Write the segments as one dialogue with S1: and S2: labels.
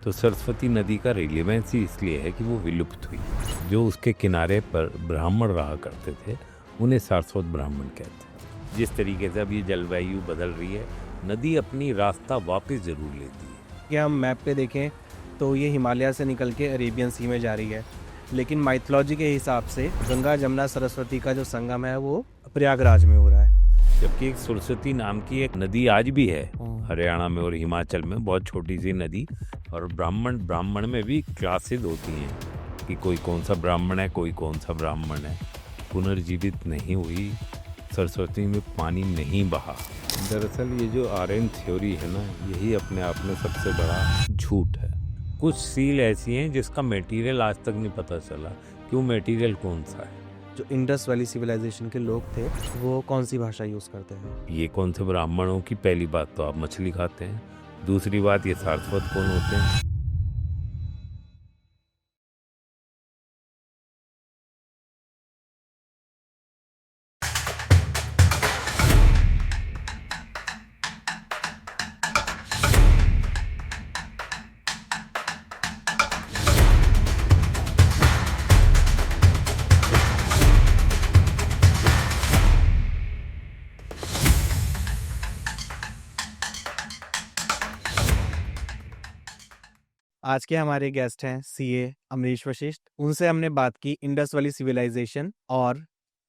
S1: तो सरस्वती नदी का रिलेवेंस ही इसलिए है कि वो विलुप्त हुई। जो उसके किनारे पर ब्राह्मण रहा करते थे उन्हें सारस्वत ब्राह्मण कहते हैं। जिस तरीके से अब ये जलवायु बदल रही है, नदी अपनी रास्ता वापस जरूर लेती है।
S2: कि हम मैप पे देखें तो ये हिमालय से निकल के अरेबियन सी में जा रही है, लेकिन माइथोलॉजी के हिसाब से गंगा जमुना सरस्वती का जो संगम है वो प्रयागराज में हो रहा है।
S1: जबकि एक सरस्वती नाम की एक नदी आज भी है हरियाणा में और हिमाचल में, बहुत छोटी सी नदी। और ब्राह्मण में भी क्लासेस होती हैं कि कोई कौन सा ब्राह्मण है, कोई कौन सा ब्राह्मण है। पुनर्जीवित नहीं हुई, सरस्वती में पानी नहीं बहा। दरअसल ये जो आर्यन थ्योरी है ना, यही अपने आप में सबसे बड़ा झूठ है। कुछ सील ऐसी हैं जिसका मटेरियल आज तक नहीं पता चला कि वो मटेरियल कौन सा है।
S2: जो इंडस वैली सिविलाइजेशन के लोग थे वो कौन सी भाषा यूज करते हैं?
S1: ये कौन से ब्राह्मणों की? पहली बात तो आप मछली खाते हैं, दूसरी बात ये सारस्वत कौन होते हैं।
S2: आज के हमारे गेस्ट हैं सीए अमरीश वशिष्ठ। उनसे हमने बात की इंडस वैली सिविलाइजेशन और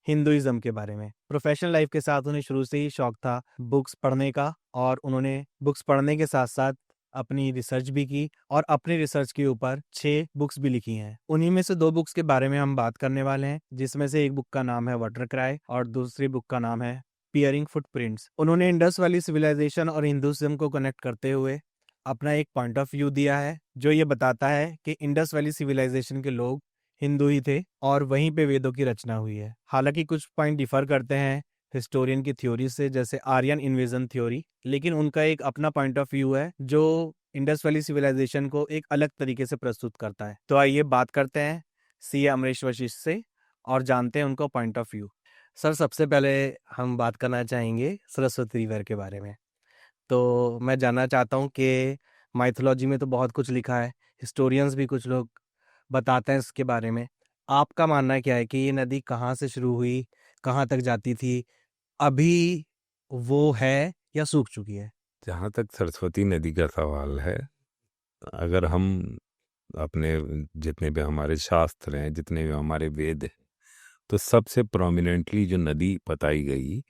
S2: हिंदुइज्म के बारे में। प्रोफेशनल लाइफ के साथ उन्हें शुरू से ही शौक था बुक्स पढ़ने का, और उन्होंने बुक्स पढ़ने के साथ साथ अपनी रिसर्च भी की और अपनी रिसर्च के ऊपर 6 बुक्स भी लिखी हैं। उन्हीं में से 2 बुक्स के बारे में हम बात करने वाले हैं, जिसमें से एक बुक का नाम है वाटर क्राई और दूसरी बुक का नाम है पियरिंग फुटप्रिंट्स। उन्होंने इंडस वैली सिविलाइजेशन और हिंदुइज्म को कनेक्ट करते हुए अपना एक पॉइंट ऑफ व्यू दिया है, जो ये बताता है कि इंडस वैली सिविलाइजेशन के लोग हिंदू ही थे और वहीं पे वेदों की रचना हुई है। हालांकि कुछ पॉइंट डिफर करते हैं हिस्टोरियन की थ्योरी से, जैसे आर्यन इन्वेजन थ्योरी, लेकिन उनका एक अपना पॉइंट ऑफ व्यू है जो इंडस वैली सिविलाइजेशन को एक अलग तरीके से प्रस्तुत करता है। तो आइए बात करते हैं सीए अमरीश वशिष्ठ से और जानते हैं उनका पॉइंट ऑफ व्यू। सर, सबसे पहले हम बात करना चाहेंगे सरस्वती रिवर के बारे में। तो मैं जानना चाहता हूँ कि माइथोलॉजी में तो बहुत कुछ लिखा है, हिस्टोरियंस भी कुछ लोग बताते हैं इसके बारे में। आपका मानना क्या है कि ये नदी कहाँ से शुरू हुई, कहाँ तक जाती थी, अभी वो है या सूख चुकी है?
S1: जहाँ तक सरस्वती नदी का सवाल है, अगर हम अपने जितने भी हमारे शास्त्र हैं, जितने भी हमारे वेद हैं, तो सबसे प्रोमिनेंटली जो नदी बताई गई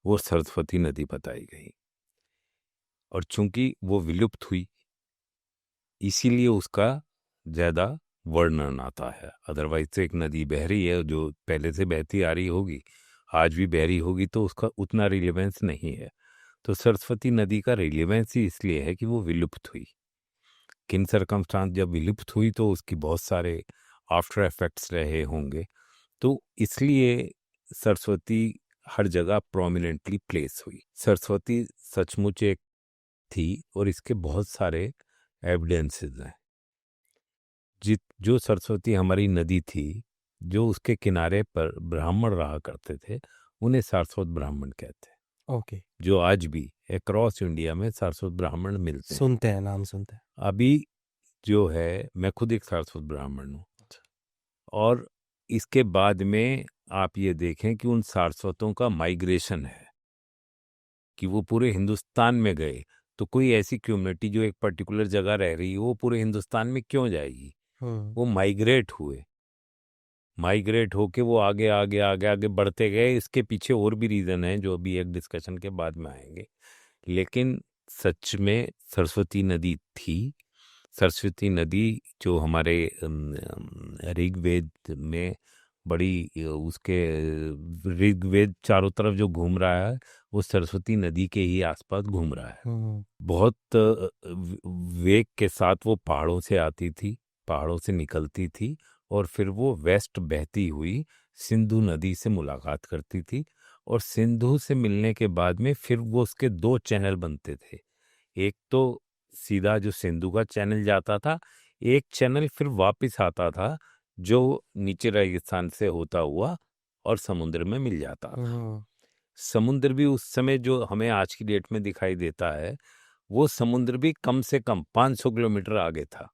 S1: वो सरस्वती नदी बताई गई। और चूंकि वो विलुप्त हुई इसीलिए उसका ज़्यादा वर्णन आता है। अदरवाइज तो एक नदी बह रही है जो पहले से बहती आ रही होगी, आज भी बह रही होगी, तो उसका उतना रिलेवेंस नहीं है। तो सरस्वती नदी का रिलेवेंस ही इसलिए है कि वो विलुप्त हुई। किन सरकमस्टांस जब विलुप्त हुई तो उसकी बहुत सारे आफ्टर इफेक्ट्स रहे होंगे, तो इसलिए सरस्वती हर जगह प्रोमिनेंटली प्लेस हुई। सरस्वती सचमुच एक थी और इसके बहुत सारे एविडेंसेस हैं। जो सरस्वती हमारी नदी थी, जो उसके किनारे पर ब्राह्मण रहा करते थे उन्हें सारस्वत ब्राह्मण कहते हैं।
S2: ओके।
S1: जो आज भी अक्रॉस इंडिया में सारस्वत ब्राह्मण मिलते हैं।
S2: सुनते हैं, नाम सुनते हैं।
S1: अभी जो है, मैं खुद एक सारस्वत ब्राह्मण हूँ। और इसके बाद में आप ये देखें कि उन सारस्वतों का माइग्रेशन है कि वो पूरे हिंदुस्तान में गए। तो कोई ऐसी कम्युनिटी जो एक पर्टिकुलर जगह रह रही है वो पूरे हिंदुस्तान में क्यों जाएगी? वो माइग्रेट होके वो आगे आगे आगे आगे बढ़ते गए। इसके पीछे और भी रीज़न है जो अभी एक डिस्कशन के बाद में आएंगे। लेकिन सच में सरस्वती नदी थी। सरस्वती नदी जो हमारे ऋग्वेद में बड़ी उसके ऋग्वेद चारों तरफ जो घूम रहा है वो सरस्वती नदी के ही आसपास घूम रहा है। बहुत वेग के साथ वो पहाड़ों से आती थी, पहाड़ों से निकलती थी और फिर वो वेस्ट बहती हुई सिंधु नदी से मुलाकात करती थी। और सिंधु से मिलने के बाद में फिर वो उसके 2 चैनल बनते थे। एक तो सीधा जो सिंधु का चैनल जाता था, एक चैनल फिर वापस आता था जो नीचे राजस्थान से होता हुआ और समुद्र में मिल जाता था। समुद्र भी उस समय जो हमें आज की डेट में दिखाई देता है वो समुद्र भी कम से कम 500 किलोमीटर आगे था,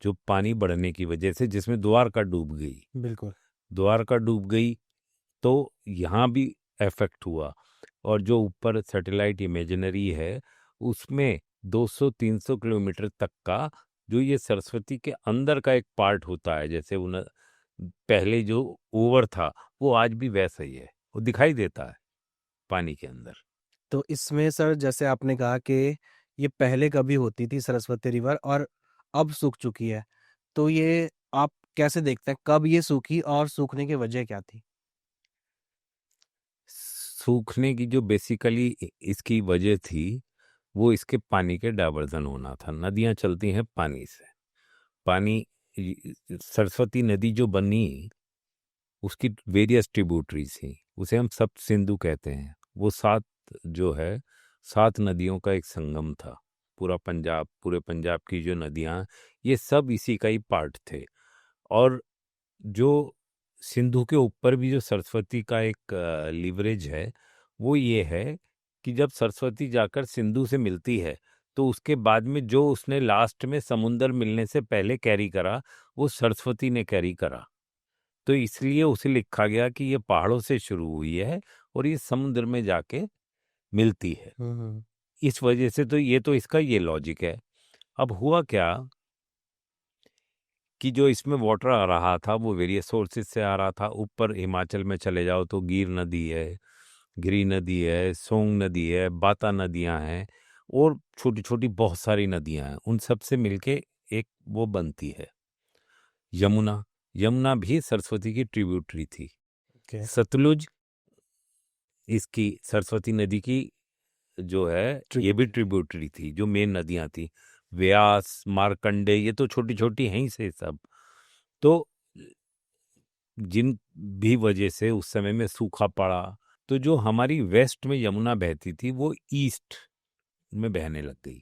S1: जो पानी बढ़ने की वजह से, जिसमें द्वारका डूब गई।
S2: बिल्कुल।
S1: द्वारका डूब गई तो यहाँ भी इफेक्ट हुआ। और जो ऊपर सैटेलाइट इमेजिनरी है उसमें 200-300 किलोमीटर तक का जो ये सरस्वती के अंदर का एक पार्ट होता है, जैसे उन पहले जो ओवर था वो आज भी वैसा ही है, वो दिखाई देता है पानी के अंदर।
S2: तो इसमें सर जैसे आपने कहा कि ये पहले कभी होती थी सरस्वती रिवर और अब सूख चुकी है, तो ये आप कैसे देखते हैं कब ये सूखी और सूखने की वजह क्या थी?
S1: सूखने की जो बेसिकली इसकी वजह थी वो इसके पानी के डाइवर्जन होना था। नदियां चलती हैं पानी से। पानी सरस्वती नदी जो बनी उसकी वेरियस ट्रिब्यूटरीज थी, उसे हम सप्त सिंधु कहते हैं। वो सात जो है 7 नदियों का एक संगम था। पूरे पंजाब की जो नदियां, ये सब इसी का ही पार्ट थे। और जो सिंधु के ऊपर भी जो सरस्वती का एक लीवरेज है वो ये है कि जब सरस्वती जाकर सिंधु से मिलती है तो उसके बाद में जो उसने लास्ट में समुंदर मिलने से पहले कैरी करा वो सरस्वती ने कैरी करा। तो इसलिए उसे लिखा गया कि ये पहाड़ों से शुरू हुई है और ये समुद्र में जाके मिलती है। इस वजह से तो इसका ये लॉजिक है। अब हुआ क्या कि जो इसमें वाटर आ रहा था वो वेरियस सोर्सेज से आ रहा था। ऊपर हिमाचल में चले जाओ तो गिर नदी है, गिरी नदी है, सोंग नदी है, बाता नदियां हैं और छोटी छोटी बहुत सारी नदियां हैं। उन सब से मिलके एक वो बनती है यमुना। यमुना भी सरस्वती की ट्रिब्यूटरी थी।
S2: Okay.
S1: सतलुज इसकी सरस्वती नदी की जो है ये भी ट्रिब्यूटरी थी, जो मेन नदियां थी। व्यास, मार्कंडे, ये तो छोटी छोटी हैं ही से सब। तो जिन भी वजह से उस समय में सूखा पड़ा तो जो हमारी वेस्ट में यमुना बहती थी वो ईस्ट में बहने लग गई।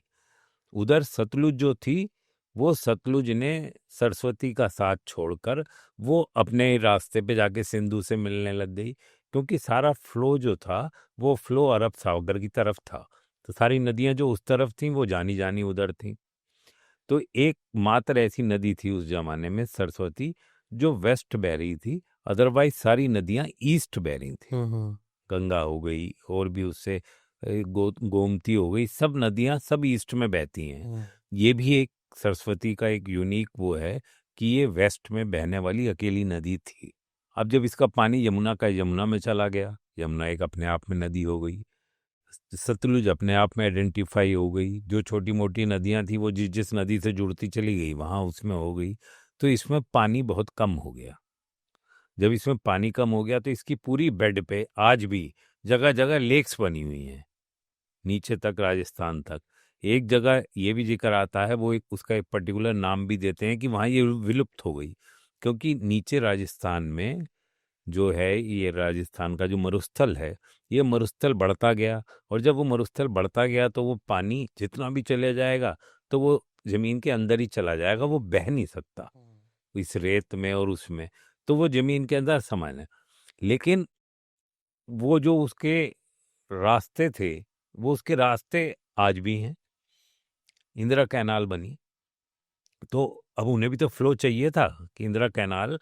S1: उधर सतलुज जो थी वो सतलुज ने सरस्वती का साथ छोड़कर वो अपने रास्ते पे जाके सिंधु से मिलने लग गई, क्योंकि सारा फ्लो जो था वो फ्लो अरब सागर की तरफ था। तो सारी नदियां जो उस तरफ थीं वो जानी जानी उधर थीं। तो एक मात्र ऐसी नदी थी उस जमाने में सरस्वती जो वेस्ट बह रही थी, अदरवाइज सारी नदियां ईस्ट बह रही थी। गंगा हो गई और भी उससे गोमती हो गई, सब नदियां सब ईस्ट में बहती हैं। ये भी एक सरस्वती का एक यूनिक वो है कि ये वेस्ट में बहने वाली अकेली नदी थी। अब जब इसका पानी यमुना में चला गया, यमुना एक अपने आप में नदी हो गई। सतलुज अपने आप में आइडेंटिफाई हो गई। जो छोटी मोटी नदियां थी वो जिस जिस नदी से जुड़ती चली गई वहां उसमें हो गई। तो इसमें पानी बहुत कम हो गया। जब इसमें पानी कम हो गया तो इसकी पूरी बेड पे आज भी जगह जगह लेक्स बनी हुई हैं, नीचे तक राजस्थान तक। एक जगह ये भी जिक्र आता है, वो उसका एक पर्टिकुलर नाम भी देते हैं कि वहां ये विलुप्त हो गई, क्योंकि नीचे राजस्थान में जो है ये राजस्थान का जो मरुस्थल है ये मरुस्थल बढ़ता गया। और जब वो मरुस्थल बढ़ता गया तो वो पानी जितना भी चले जाएगा तो वो जमीन के अंदर ही चला जाएगा, वो बह नहीं सकता इस रेत में और उसमें, तो वो जमीन के अंदर समान है। लेकिन वो जो उसके रास्ते थे वो उसके रास्ते आज भी हैं। इंदिरा कैनाल बनी तो अब उन्हें भी तो फ्लो चाहिए था कि इंदिरा कैनाल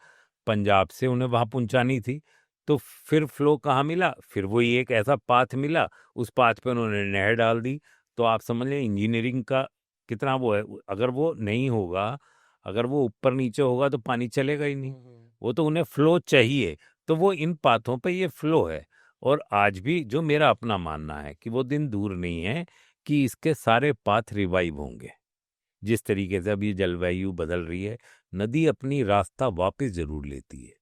S1: पंजाब से उन्हें वहां पहुंचानी थी। तो फिर फ्लो कहाँ मिला, फिर वही एक ऐसा पाथ मिला, उस पाथ पे उन्होंने नहर डाल दी। तो आप समझ लें इंजीनियरिंग का कितना वो है। अगर वो नहीं होगा, अगर वो ऊपर नीचे होगा तो पानी चलेगा ही नहीं। वो तो उन्हें फ्लो चाहिए, तो वो इन पाथों पे ये फ्लो है। और आज भी जो मेरा अपना मानना है कि वो दिन दूर नहीं है कि इसके सारे पाथ रिवाइव होंगे। जिस तरीके से अभी जलवायु बदल रही है, नदी अपनी रास्ता वापस जरूर लेती है।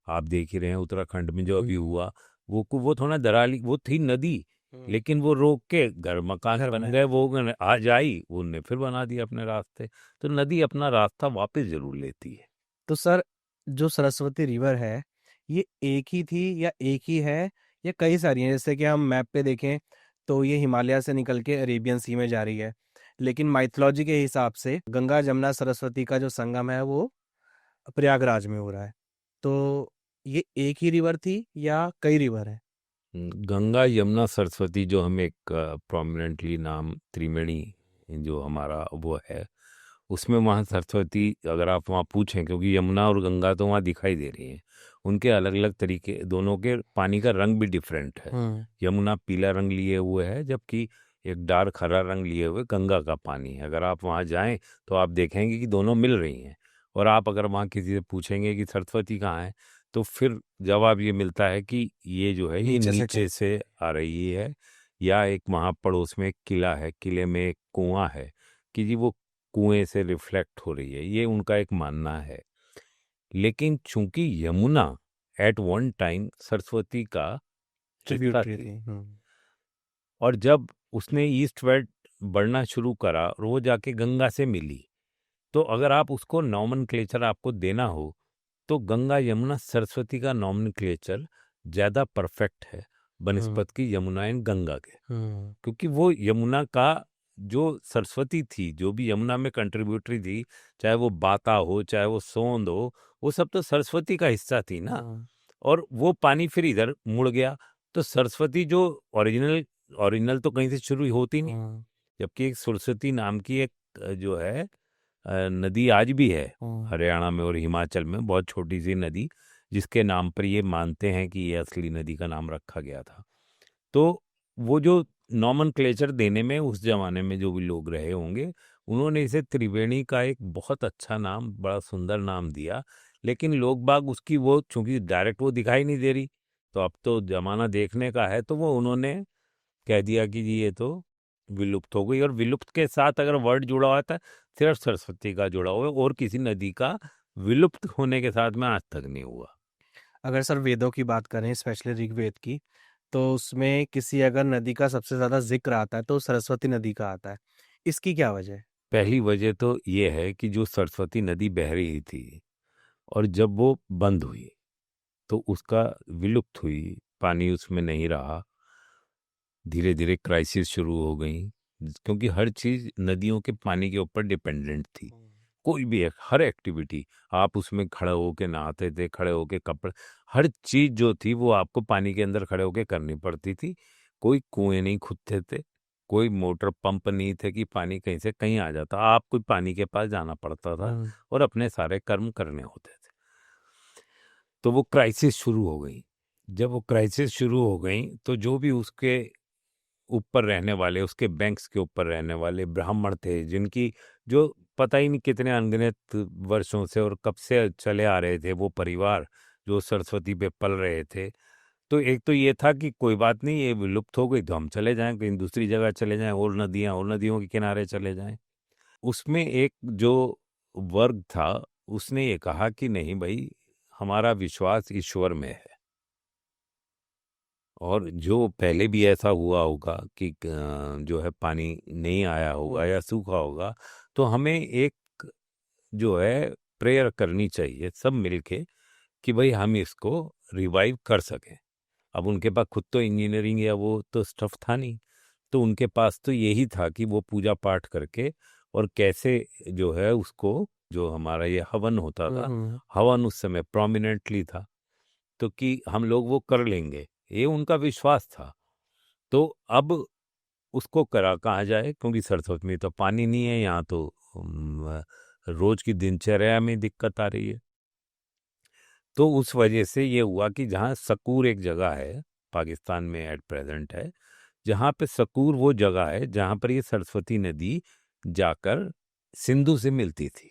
S1: आप देख ही रहे हैं उत्तराखंड में जो अभी हुआ, वो थोड़ा दराली वो थी नदी, लेकिन वो रोक के घर मकान बन गए। वो आज आई, उनने फिर बना दिया अपने रास्ते। तो नदी अपना रास्ता वापस जरूर लेती है।
S2: तो सर जो सरस्वती रिवर है ये एक ही थी या एक ही है या कई सारी हैं? जैसे कि हम मैप पे देखें तो ये हिमालय से निकल के अरेबियन सी में जा रही है, लेकिन माइथोलॉजी के हिसाब से गंगा जमुना सरस्वती का जो संगम है वो प्रयागराज में हो रहा है। तो ये एक ही रिवर थी या कई रिवर है?
S1: गंगा यमुना सरस्वती जो हम एक प्रोमिनेंटली नाम त्रिवेणी जो हमारा वो है, उसमें वहाँ सरस्वती अगर आप वहाँ पूछें, क्योंकि यमुना और गंगा तो वहाँ दिखाई दे रही हैं, उनके अलग अलग तरीके, दोनों के पानी का रंग भी डिफरेंट है। यमुना पीला रंग लिए हुए है, जबकि एक डार्क हरा रंग लिए हुए गंगा का पानी है। अगर आप वहाँ जाएं तो आप देखेंगे कि दोनों मिल रही हैं। और आप अगर वहाँ किसी से पूछेंगे कि सरस्वती कहाँ है, तो फिर जवाब ये मिलता है कि ये जो है ये नीचे से आ रही है, या एक वहाँ पड़ोस में एक किला है, किले में एक कुआं है कि जी वो कुएं से रिफ्लेक्ट हो रही है, ये उनका एक मानना है। लेकिन चूंकि Yamuna at one time Saraswati का हिस्सा थी, और जब उसने ईस्ट वेस्ट बढ़ना शुरू करा और वो जाके गंगा से मिली, तो अगर आप उसको नॉमनक्लेचर आपको देना हो तो गंगा यमुना सरस्वती का नॉमनक्लेचर ज्यादा परफेक्ट है बनिस्पत की यमुना एंड गंगा के। क्योंकि वो यमुना का जो सरस्वती थी, जो भी यमुना में कंट्रीब्यूटरी थी, चाहे वो बाता हो चाहे वो सोंद हो, वो सब तो सरस्वती का हिस्सा थी ना। और वो पानी फिर इधर मुड़ गया, तो सरस्वती जो ओरिजिनल ओरिजिनल तो कहीं से शुरू होती नहीं। जबकि एक सरस्वती नाम की एक जो है नदी आज भी है हरियाणा में और हिमाचल में, बहुत छोटी सी नदी, जिसके नाम पर ये मानते हैं कि ये असली नदी का नाम रखा गया था। तो वो जो नॉमनक्लेचर देने में उस जमाने में जो भी लोग रहे होंगे, उन्होंने इसे त्रिवेणी का एक बहुत अच्छा नाम, बड़ा सुंदर नाम दिया। लेकिन लोग बाग उसकी वो, चूंकि डायरेक्ट वो दिखाई नहीं दे रही, तो अब तो जमाना देखने का है, तो वो उन्होंने कह दिया कि जी ये तो विलुप्त हो गई। और विलुप्त के साथ अगर वर्ड जुड़ा हुआ था, सिर्फ सरस्वती का जुड़ा हुआ है, और किसी नदी का विलुप्त होने के साथ में आज तक नहीं हुआ।
S2: अगर सर वेदों की बात करें, स्पेशली ऋग्वेद की, तो उसमें किसी अगर नदी का सबसे ज्यादा जिक्र आता है तो सरस्वती नदी का आता है। इसकी क्या वजह है?
S1: पहली वजह तो ये है कि जो सरस्वती नदी बह रही थी और जब वो बंद हुई तो उसका विलुप्त हुई, पानी उसमें नहीं रहा, धीरे धीरे क्राइसिस शुरू हो गई। क्योंकि हर चीज नदियों के पानी के ऊपर डिपेंडेंट थी। कोई भी एक हर एक्टिविटी, आप उसमें खड़े होके नहाते थे, खड़े होके कपड़े, हर चीज जो थी वो आपको पानी के अंदर खड़े होके करनी पड़ती थी। कोई कुएं नहीं खुदते थे, कोई मोटर पंप नहीं थे कि पानी कहीं से कहीं आ जाता, आपको पानी के पास जाना पड़ता था और अपने सारे कर्म करने होते थे। तो वो क्राइसिस शुरू हो गई। जब वो क्राइसिस शुरू हो गई तो जो भी उसके ऊपर रहने वाले, उसके बैंक्स के ऊपर रहने वाले ब्राह्मण थे, जिनकी जो पता ही नहीं कितने अनगिनत वर्षों से और कब से चले आ रहे थे वो परिवार जो सरस्वती पे पल रहे थे, तो एक तो ये था कि कोई बात नहीं, ये विलुप्त हो गई तो हम चले जाएं, कहीं दूसरी जगह चले जाएं, और नदियां और नदियों के किनारे चले जाएं। उसमें एक जो वर्ग था उसने ये कहा कि नहीं भाई, हमारा विश्वास ईश्वर में है, और जो पहले भी ऐसा हुआ होगा कि जो है पानी नहीं आया होगा या सूखा होगा, तो हमें एक जो है प्रेयर करनी चाहिए सब मिलके कि भाई हम इसको रिवाइव कर सकें। अब उनके पास खुद तो इंजीनियरिंग या वो तो स्टफ था नहीं, तो उनके पास तो यही था कि वो पूजा पाठ करके और कैसे जो है उसको, जो हमारा ये हवन होता था, हवन उस समय प्रोमिनेंटली था, तो कि हम लोग वो कर लेंगे, ये उनका विश्वास था। तो अब उसको करा कहाँ जाए, क्योंकि सरस्वती में तो पानी नहीं है, यहाँ तो रोज की दिनचर्या में दिक्कत आ रही है। तो उस वजह से ये हुआ कि जहाँ सकूर एक जगह है, पाकिस्तान में एट प्रेजेंट है, जहाँ पे सकूर वो जगह है जहाँ पर ये सरस्वती नदी जाकर सिंधु से मिलती थी।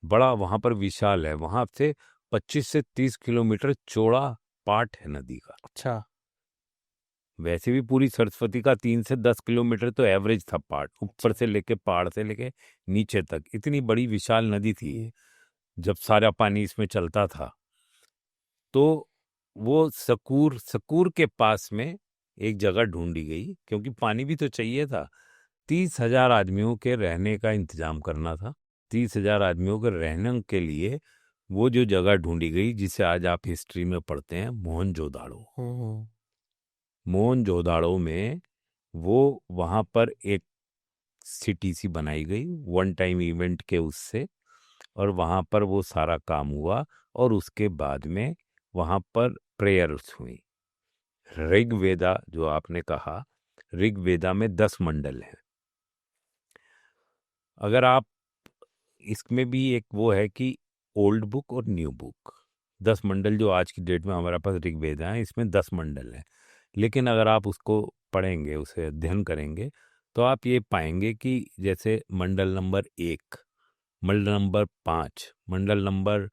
S1: बड़ा वहां पर विशाल है, वहां से 25 से 30 किलोमीटर चौड़ा पाट है नदी का।
S2: अच्छा।
S1: वैसे भी पूरी सरस्वती का 3 से 10 किलोमीटर तो एवरेज था पार्ट, ऊपर से लेके पहाड़ से लेके नीचे तक, इतनी बड़ी विशाल नदी थी ये, जब सारा पानी इसमें चलता था। तो वो सकूर सकूर के पास में एक जगह ढूंढी गई, क्योंकि पानी भी तो चाहिए था। 30,000 आदमियों के रहने का इंतजाम करना था। 30,000 आदमियों के रहने के लिए वो जो जगह ढूंढी गई, जिसे आज आप हिस्ट्री में पढ़ते हैं मोहनजोदाड़ो। मोहनजोदाड़ो में वो वहां पर एक सिटी सी बनाई गई वन टाइम इवेंट के उससे, और वहां पर वो सारा काम हुआ, और उसके बाद में वहां पर प्रेयर्स हुई, ऋग्वेदा जो आपने कहा, ऋग्वेदा में 10 मंडल हैं। अगर आप इसमें भी एक वो है कि ओल्ड बुक और न्यू बुक, 10 मंडल जो आज की डेट में हमारे पास ऋग्वेदा है, इसमें 10 मंडल हैं। लेकिन अगर आप उसको पढ़ेंगे, उसे अध्ययन करेंगे, तो आप ये पाएंगे कि जैसे मंडल नंबर 1, मंडल नंबर 5, मंडल नंबर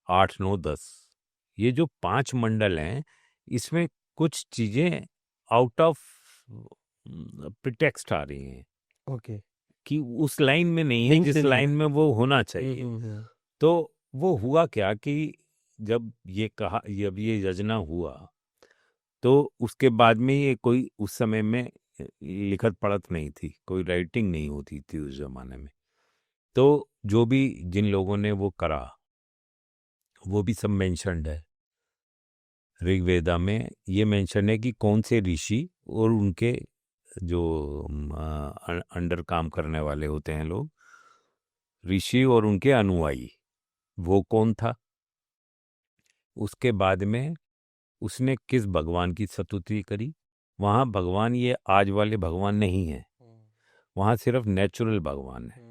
S1: 8, 9, 10, ये जो 5 मंडल हैं, इसमें कुछ चीजें आउट ऑफ प्रिटेक्स्ट आ रही हैं
S2: ओके।
S1: कि उस लाइन में नहीं है
S2: लिंक्ड
S1: जिस
S2: नहीं है।
S1: लाइन में वो होना चाहिए। तो वो हुआ क्या कि जब ये कहा, जब ये योजना हुआ, तो उसके बाद में ये कोई उस समय में लिखत पढ़त नहीं थी, कोई राइटिंग नहीं होती थी उस जमाने में। तो जो भी जिन लोगों ने वो करा, वो भी सब मेंशन्ड है ऋग्वेदा में। ये मेंशन है कि कौन से ऋषि और उनके जो अंडर काम करने वाले होते हैं लोग, ऋषि और उनके अनुयायी, वो कौन था। उसके बाद में उसने किस भगवान की स्तुति करी। वहाँ भगवान ये आज वाले भगवान नहीं है, वहाँ सिर्फ नेचुरल भगवान है।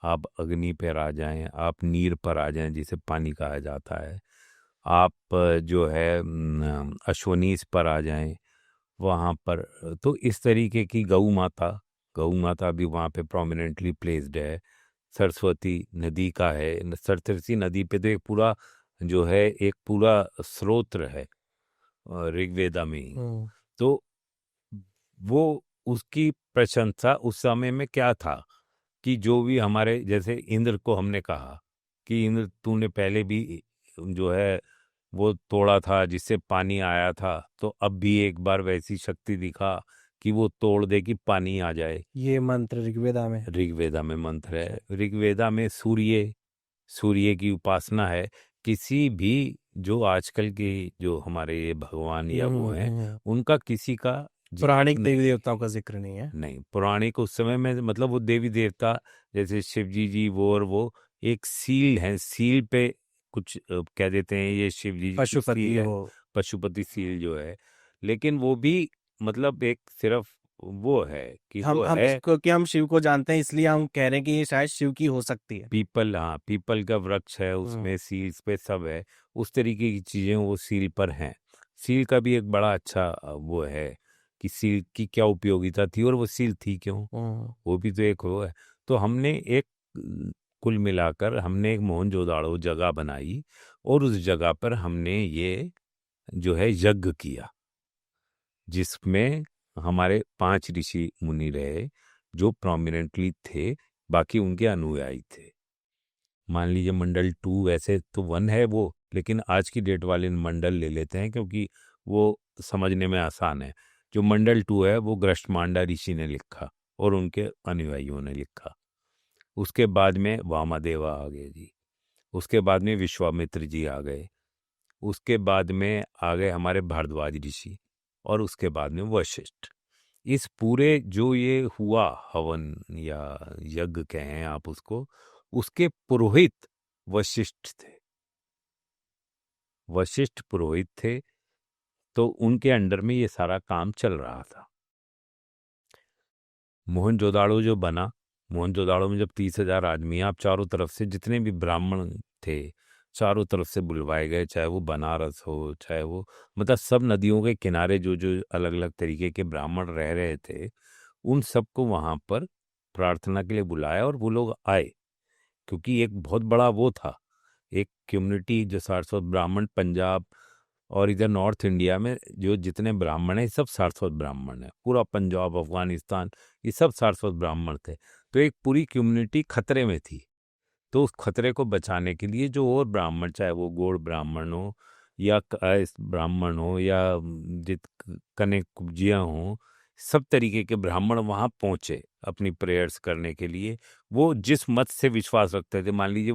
S1: आप अग्नि पर आ जाएं, आप नीर पर आ जाएं जिसे पानी कहा जाता है, आप जो है अश्वनीश पर आ जाएं वहाँ पर। तो इस तरीके की गौ माता भी वहाँ पे प्रोमिनेंटली प्लेस्ड है। सरस्वती नदी का है, सरस्वती नदी पे तो एक पूरा जो है एक पूरा स्रोत्र है ऋग्वेदा में ही। तो वो उसकी प्रशंसा उस समय में क्या था कि जो भी हमारे जैसे इंद्र को हमने कहा कि इंद्र तूने पहले भी जो है वो तोड़ा था जिससे पानी आया था, तो अब भी एक बार वैसी शक्ति दिखा कि वो तोड़ दे कि पानी आ जाए।
S2: ये मंत्र
S1: ऋग्वेदा में मंत्र है। ऋग्वेदा में सूर्य की उपासना है। किसी भी जो आजकल के जो हमारे ये भगवान या वो हैं, उनका किसी का
S2: पौराणिक देवी देवताओं का जिक्र नहीं है।
S1: नहीं, पौराणिक उस समय में मतलब वो देवी देवता जैसे शिव जी वो, और वो एक सील है, सील पे कुछ कह देते हैं ये शिव जी की
S2: पशुपति
S1: सील है,
S2: वो
S1: पशुपति सील जो है। लेकिन वो भी मतलब एक सिर्फ वो है कि वो
S2: हम
S1: है
S2: क्योंकि हम शिव को जानते हैं इसलिए हम कह रहे हैं कि ये शायद शिव की हो सकती है।
S1: पीपल, हाँ पीपल का वृक्ष है, उसमें सील्स पे सब है, उस तरीके की चीजें वो सील पर हैं। सील का भी एक बड़ा अच्छा वो है कि सील की क्या उपयोगिता थी और वो सील थी क्यों, वो भी तो एक वो है। तो हमने एक कुल मिलाकर हमने एक मोहनजोदाड़ो जगह बनाई और उस जगह पर हमने ये जो है यज्ञ किया, जिसमें हमारे 5 ऋषि मुनि रहे जो प्रोमिनेंटली थे, बाकी उनके अनुयायी थे। मान लीजिए मंडल 2, वैसे तो 1 है वो, लेकिन आज की डेट वाले मंडल ले लेते हैं क्योंकि वो समझने में आसान है। जो मंडल 2 है वो गृष्टमांडा ऋषि ने लिखा और उनके अनुयायियों ने लिखा। उसके बाद में वामादेवा आ गए जी, उसके बाद में विश्वामित्र जी आ गए, उसके बाद में आ गए हमारे भारद्वाज ऋषि, और उसके बाद में वशिष्ठ। इस पूरे जो ये हुआ हवन या यज्ञ कहें आप उसको, उसके पुरोहित वशिष्ठ थे। वशिष्ठ पुरोहित थे, तो उनके अंडर में ये सारा काम चल रहा था। मोहनजोदाड़ो जो बना, मोहनजोदाड़ो में जब 30,000 आदमी, आप चारों तरफ से जितने भी ब्राह्मण थे चारों तरफ से बुलवाए गए, चाहे वो बनारस हो, चाहे वो मतलब सब नदियों के किनारे जो जो अलग अलग तरीके के ब्राह्मण रह रहे थे, उन सबको वहां पर प्रार्थना के लिए बुलाया और वो लोग आए। क्योंकि एक बहुत बड़ा वो था, एक कम्युनिटी जो सारस्वत ब्राह्मण पंजाब और इधर नॉर्थ इंडिया में जो जितने ब्राह्मण हैं सब सारस्वत ब्राह्मण हैं, पूरा पंजाब अफगानिस्तान ये सब सारस्वत ब्राह्मण थे। तो एक पूरी कम्युनिटी खतरे में थी। तो उस खतरे को बचाने के लिए जो और ब्राह्मण, चाहे वो गौड़ ब्राह्मण हो या ब्राह्मण हो या जित कने कुब्जियाँ हों, सब तरीके के ब्राह्मण वहाँ पहुँचे अपनी प्रेयर्स करने के लिए। वो जिस मत से विश्वास रखते थे, मान लीजिए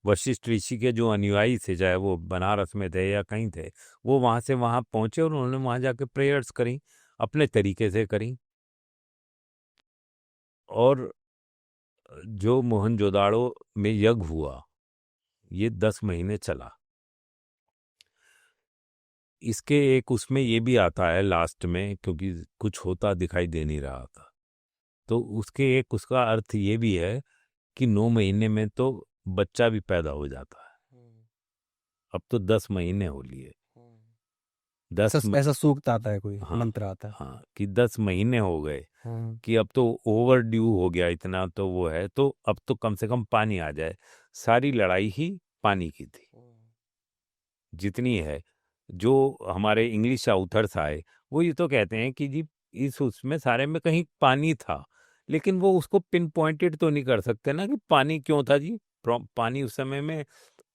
S1: वशिष्ठ ऋषि के जो अनुयायी थे, चाहे वो बनारस में थे या कहीं थे, वो वहाँ से वहाँ पहुँचे और उन्होंने वहाँ जाके प्रेयर्स करी, अपने तरीके से करी। और जो मोहनजोदाड़ो में यज्ञ हुआ, ये 10 महीने चला। इसके एक उसमें ये भी आता है लास्ट में, क्योंकि कुछ होता दिखाई दे नहीं रहा था, तो उसके एक उसका अर्थ ये भी है कि 9 महीने में तो बच्चा भी पैदा हो जाता है। अब तो 10 महीने हो लिए,
S2: ऐसा
S1: 10
S2: ऐसा सूक्त आता है, कोई
S1: हाँ
S2: मंत्र आता है।
S1: हाँ, कि 10 महीने हो गए,
S2: हाँ।
S1: कि अब तो ओवर ड्यू हो गया इतना, तो वो है, तो अब तो कम से कम पानी आ जाए। सारी लड़ाई ही पानी की थी जितनी है। जो हमारे इंग्लिश आउथर्स आए वो ये तो कहते हैं कि जी इस उसमें सारे में कहीं पानी था, लेकिन वो उसको पिन पॉइंटेड तो नहीं कर सकते ना कि पानी क्यों था जी। पानी उस समय में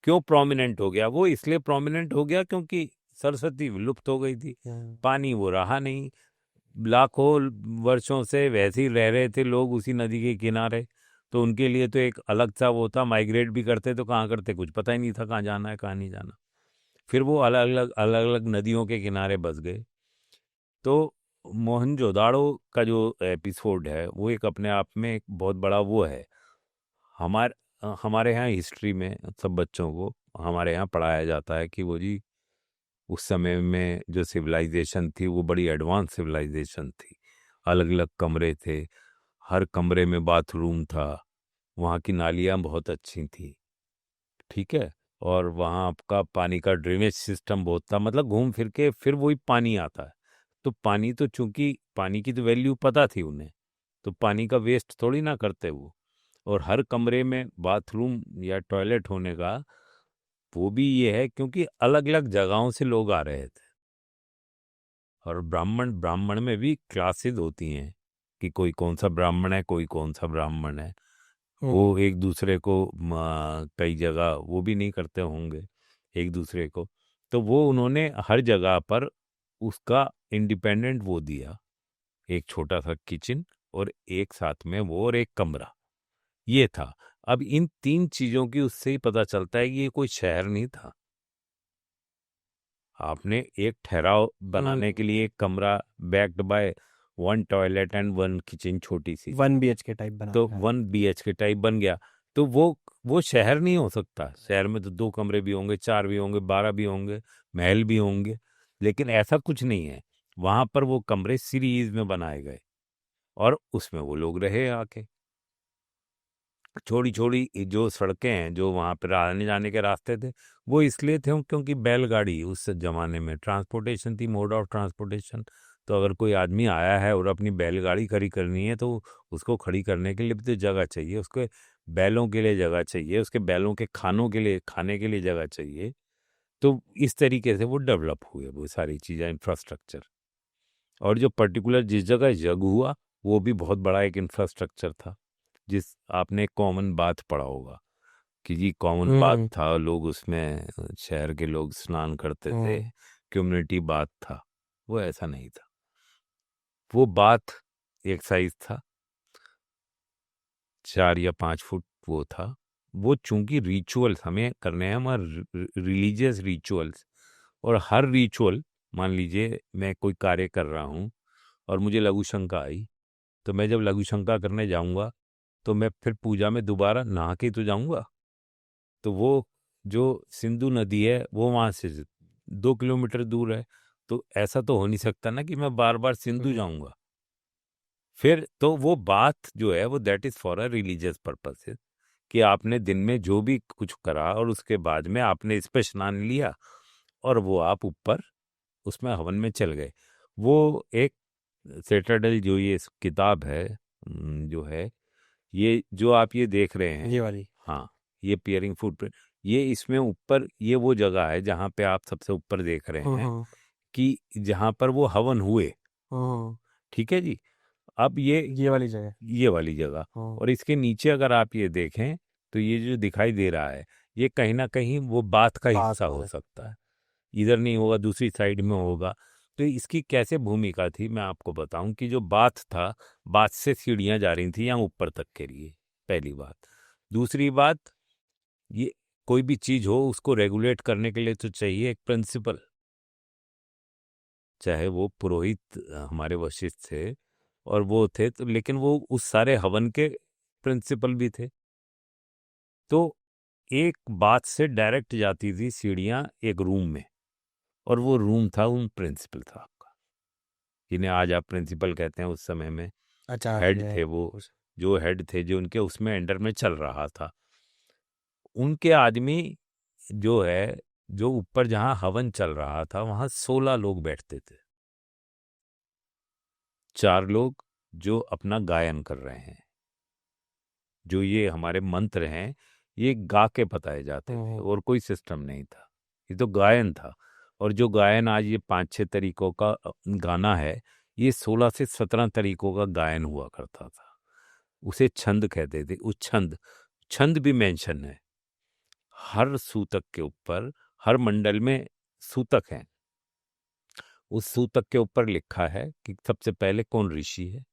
S1: क्यों प्रोमिनेंट हो गया? वो इसलिए प्रोमिनेंट हो गया क्योंकि सरस्वती विलुप्त हो गई थी, पानी वो रहा नहीं। लाखों वर्षों से वैसे ही रह रहे थे लोग उसी नदी के किनारे, तो उनके लिए तो एक अलग सा वो था। माइग्रेट भी करते तो कहाँ करते, कुछ पता ही नहीं था कहाँ जाना है कहाँ नहीं जाना। फिर वो अलग अलग नदियों के किनारे बस गए। तो मोहनजोदाड़ो का जो एपिसोड है वो एक अपने आप में एक बहुत बड़ा वो है। हमारे यहाँ हिस्ट्री में सब बच्चों को हमारे यहाँ पढ़ाया जाता है कि वो जी उस समय में जो सिविलाइजेशन थी वो बड़ी एडवांस सिविलाइजेशन थी। अलग अलग कमरे थे, हर कमरे में बाथरूम था, वहाँ की नालियाँ बहुत अच्छी थी, ठीक है, और वहाँ आपका पानी का ड्रेनेज सिस्टम बहुत था। मतलब घूम फिर के फिर वही पानी आता है। तो पानी तो चूंकि पानी की तो वैल्यू पता थी उन्हें, तो पानी का वेस्ट थोड़ी ना करते वो। और हर कमरे में बाथरूम या टॉयलेट होने का वो भी ये है क्योंकि अलग अलग जगहों से लोग आ रहे थे। और ब्राह्मण ब्राह्मण में भी क्लासेस होती हैं कि कोई कौन सा ब्राह्मण है, कोई कौन सा ब्राह्मण है। वो एक दूसरे को कई जगह वो भी नहीं करते होंगे एक दूसरे को। तो वो उन्होंने हर जगह पर उसका इंडिपेंडेंट वो दिया, एक छोटा सा किचन और एक साथ में वो और एक कमरा, ये था। अब इन 3 चीजों की उससे ही पता चलता है कि ये कोई शहर नहीं था। आपने एक ठहराव बनाने के लिए एक कमरा backed by 1 toilet and 1 kitchen, छोटी सी,
S2: 1 BHK टाइप बना
S1: तो
S2: दिया है।
S1: 1 BHK टाइप बन गया। तो वो शहर नहीं हो सकता। शहर में तो 2 कमरे भी होंगे, 4 भी होंगे, 12 भी होंगे, महल भी होंगे, लेकिन ऐसा कुछ नहीं है। वहां पर वो कमरे सीरीज में बनाए गए और उसमें वो लोग रहे आके। छोटी छोटी जो सड़कें हैं, जो वहां पर आने जाने के रास्ते थे, वो इसलिए थे क्योंकि बैलगाड़ी उस जमाने में ट्रांसपोर्टेशन थी, मोड ऑफ ट्रांसपोर्टेशन। तो अगर कोई आदमी आया है और अपनी बैलगाड़ी खड़ी करनी है तो उसको खड़ी करने के लिए भी तो जगह चाहिए, उसके बैलों के लिए जगह चाहिए, उसके बैलों के खानों के लिए, खाने के लिए जगह चाहिए। तो इस तरीके से वो डेवलप हुए वो सारी चीज़ें, इंफ्रास्ट्रक्चर। और जो पर्टिकुलर जिस जगह जग हुआ वो भी बहुत बड़ा एक इंफ्रास्ट्रक्चर था। जिस आपने कॉमन बाथ पढ़ा होगा कि जी कॉमन बाथ था, लोग उसमें शहर के लोग स्नान करते थे, कम्युनिटी बाथ था। वो ऐसा नहीं था। वो बाथ एक साइज था, 4 या 5 फुट वो था। वो चूंकि रिचुअल्स हमें करने हैं, हमारे रिलीजियस रिचुअल्स, और हर रिचुअल, मान लीजिए मैं कोई कार्य कर रहा हूँ और मुझे लघु शंका आई, तो मैं जब लघु शंका करने जाऊंगा तो मैं फिर पूजा में दोबारा नहा के ही तो जाऊंगा। तो वो जो सिंधु नदी है वो वहां से 2 किलोमीटर दूर है, तो ऐसा तो हो नहीं सकता ना कि मैं बार बार सिंधु जाऊंगा। फिर तो वो बात जो है वो that is for a religious purposes, कि आपने दिन में जो भी कुछ करा और उसके बाद में आपने इस पे स्नान लिया और वो आप ऊपर उसमें हवन में चल गए। वो एक सेटरडल जो ये किताब है, जो है, ये जो आप ये देख रहे हैं,
S2: ये वाली।
S1: हाँ, ये पियरिंग फुटप्रिंट, ये इसमें ऊपर ये वो जगह है जहाँ पे आप सबसे ऊपर देख रहे हैं कि जहाँ पर वो हवन हुए, ठीक है जी। अब
S2: ये वाली जगह।
S1: ये वाली जगह, और इसके नीचे अगर आप ये देखें तो ये जो दिखाई दे रहा है ये कहीं ना कहीं वो बात का हिस्सा हो सकता है। इधर नहीं होगा, दूसरी साइड में होगा। तो इसकी कैसे भूमिका थी मैं आपको बताऊं कि जो बाथ था, बाथ से सीढ़ियां जा रही थी यहाँ ऊपर तक के लिए, पहली बात। दूसरी बात, ये कोई भी चीज हो उसको रेगुलेट करने के लिए तो चाहिए एक प्रिंसिपल, चाहे वो पुरोहित हमारे वशिष्ठ थे और वो थे तो, लेकिन वो उस सारे हवन के प्रिंसिपल भी थे। तो एक बात से डायरेक्ट जाती थी सीढ़ियां एक रूम में, और वो रूम था, उन प्रिंसिपल था आपका, जिन्हें आज आप प्रिंसिपल कहते हैं। उस समय में हेड
S2: आचार्य
S1: थे वो, जो हेड थे, जो उनके उसमें अंडर में चल रहा था, उनके आदमी जो है, जो ऊपर जहां हवन चल रहा था वहां 16 लोग बैठते थे। 4 लोग जो अपना गायन कर रहे हैं, जो ये हमारे मंत्र हैं, ये गा के बताए जाते थे और कोई सिस्टम नहीं था, ये तो गायन था। और जो गायन आज ये 5-6 तरीकों का गाना है, ये 16 से 17 तरीकों का गायन हुआ करता था। उसे छंद कहते थे। उस छंद छंद भी मेंशन है हर सूतक के ऊपर, हर मंडल में सूतक है, उस सूतक के ऊपर लिखा है कि सबसे पहले कौन ऋषि है,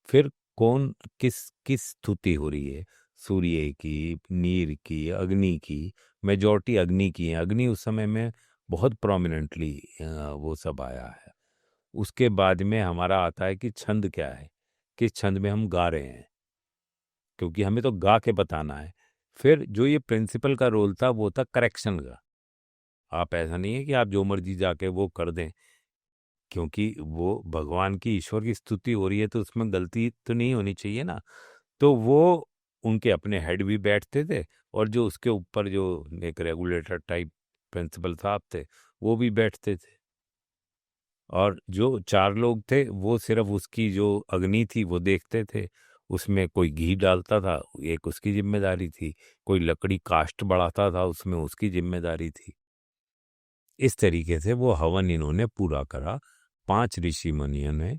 S1: फिर कौन किस किस स्तुति हो रही है, सूर्य की, नीर की, अग्नि की। मेजॉरिटी अग्नि की है। अग्नि उस समय में बहुत प्रोमिनेंटली वो सब आया है। उसके बाद में हमारा आता है कि छंद क्या है, किस छंद में हम गा रहे हैं, क्योंकि हमें तो गा के बताना है। फिर जो ये प्रिंसिपल का रोल था वो था करेक्शन का। आप ऐसा नहीं है कि आप जो मर्जी जाके वो कर दें, क्योंकि वो भगवान की, ईश्वर की स्तुति हो रही है तो उसमें गलती तो नहीं होनी चाहिए ना। तो वो उनके अपने हेड भी बैठते थे, और जो उसके ऊपर जो एक रेगुलेटर टाइप प्रिंसिपल साहब थे वो भी बैठते थे। और जो 4 लोग थे वो सिर्फ उसकी जो अग्नि थी वो देखते थे, उसमें कोई घी डालता था, एक उसकी जिम्मेदारी थी, कोई लकड़ी काष्ठ बढ़ाता था, उसमें उसकी जिम्मेदारी थी। इस तरीके से वो हवन इन्होंने पूरा करा 5 ऋषि मुनियों ने।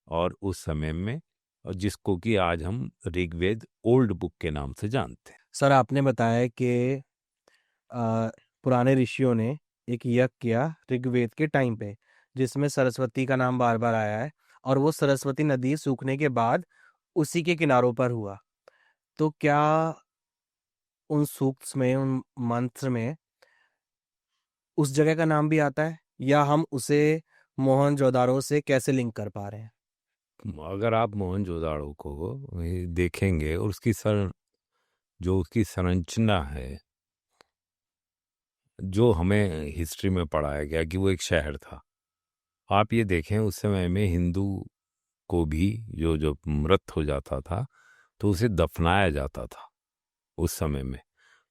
S1: और उस समय में, और जिसको कि आज हम ऋग्वेद ओल्ड बुक के नाम से जानते हैं।
S2: सर आपने बताया कि पुराने ऋषियों ने एक यज्ञ किया ऋग्वेद के टाइम पे, जिसमें सरस्वती का नाम बार बार आया है, और वो सरस्वती नदी सूखने के बाद उसी के किनारों पर हुआ। तो क्या उन सूक्त में, उन मंत्र में उस जगह का नाम भी आता है, या हम उसे मोहनजोदाड़ो से कैसे लिंक कर पा रहे हैं?
S1: अगर आप मोहनजोदाड़ो को देखेंगे और उसकी जो उसकी संरचना है, जो हमें हिस्ट्री में पढ़ाया गया कि वो एक शहर था। आप ये देखें, उस समय में हिंदू को भी जो जो मृत हो जाता था तो उसे दफनाया जाता था। उस समय में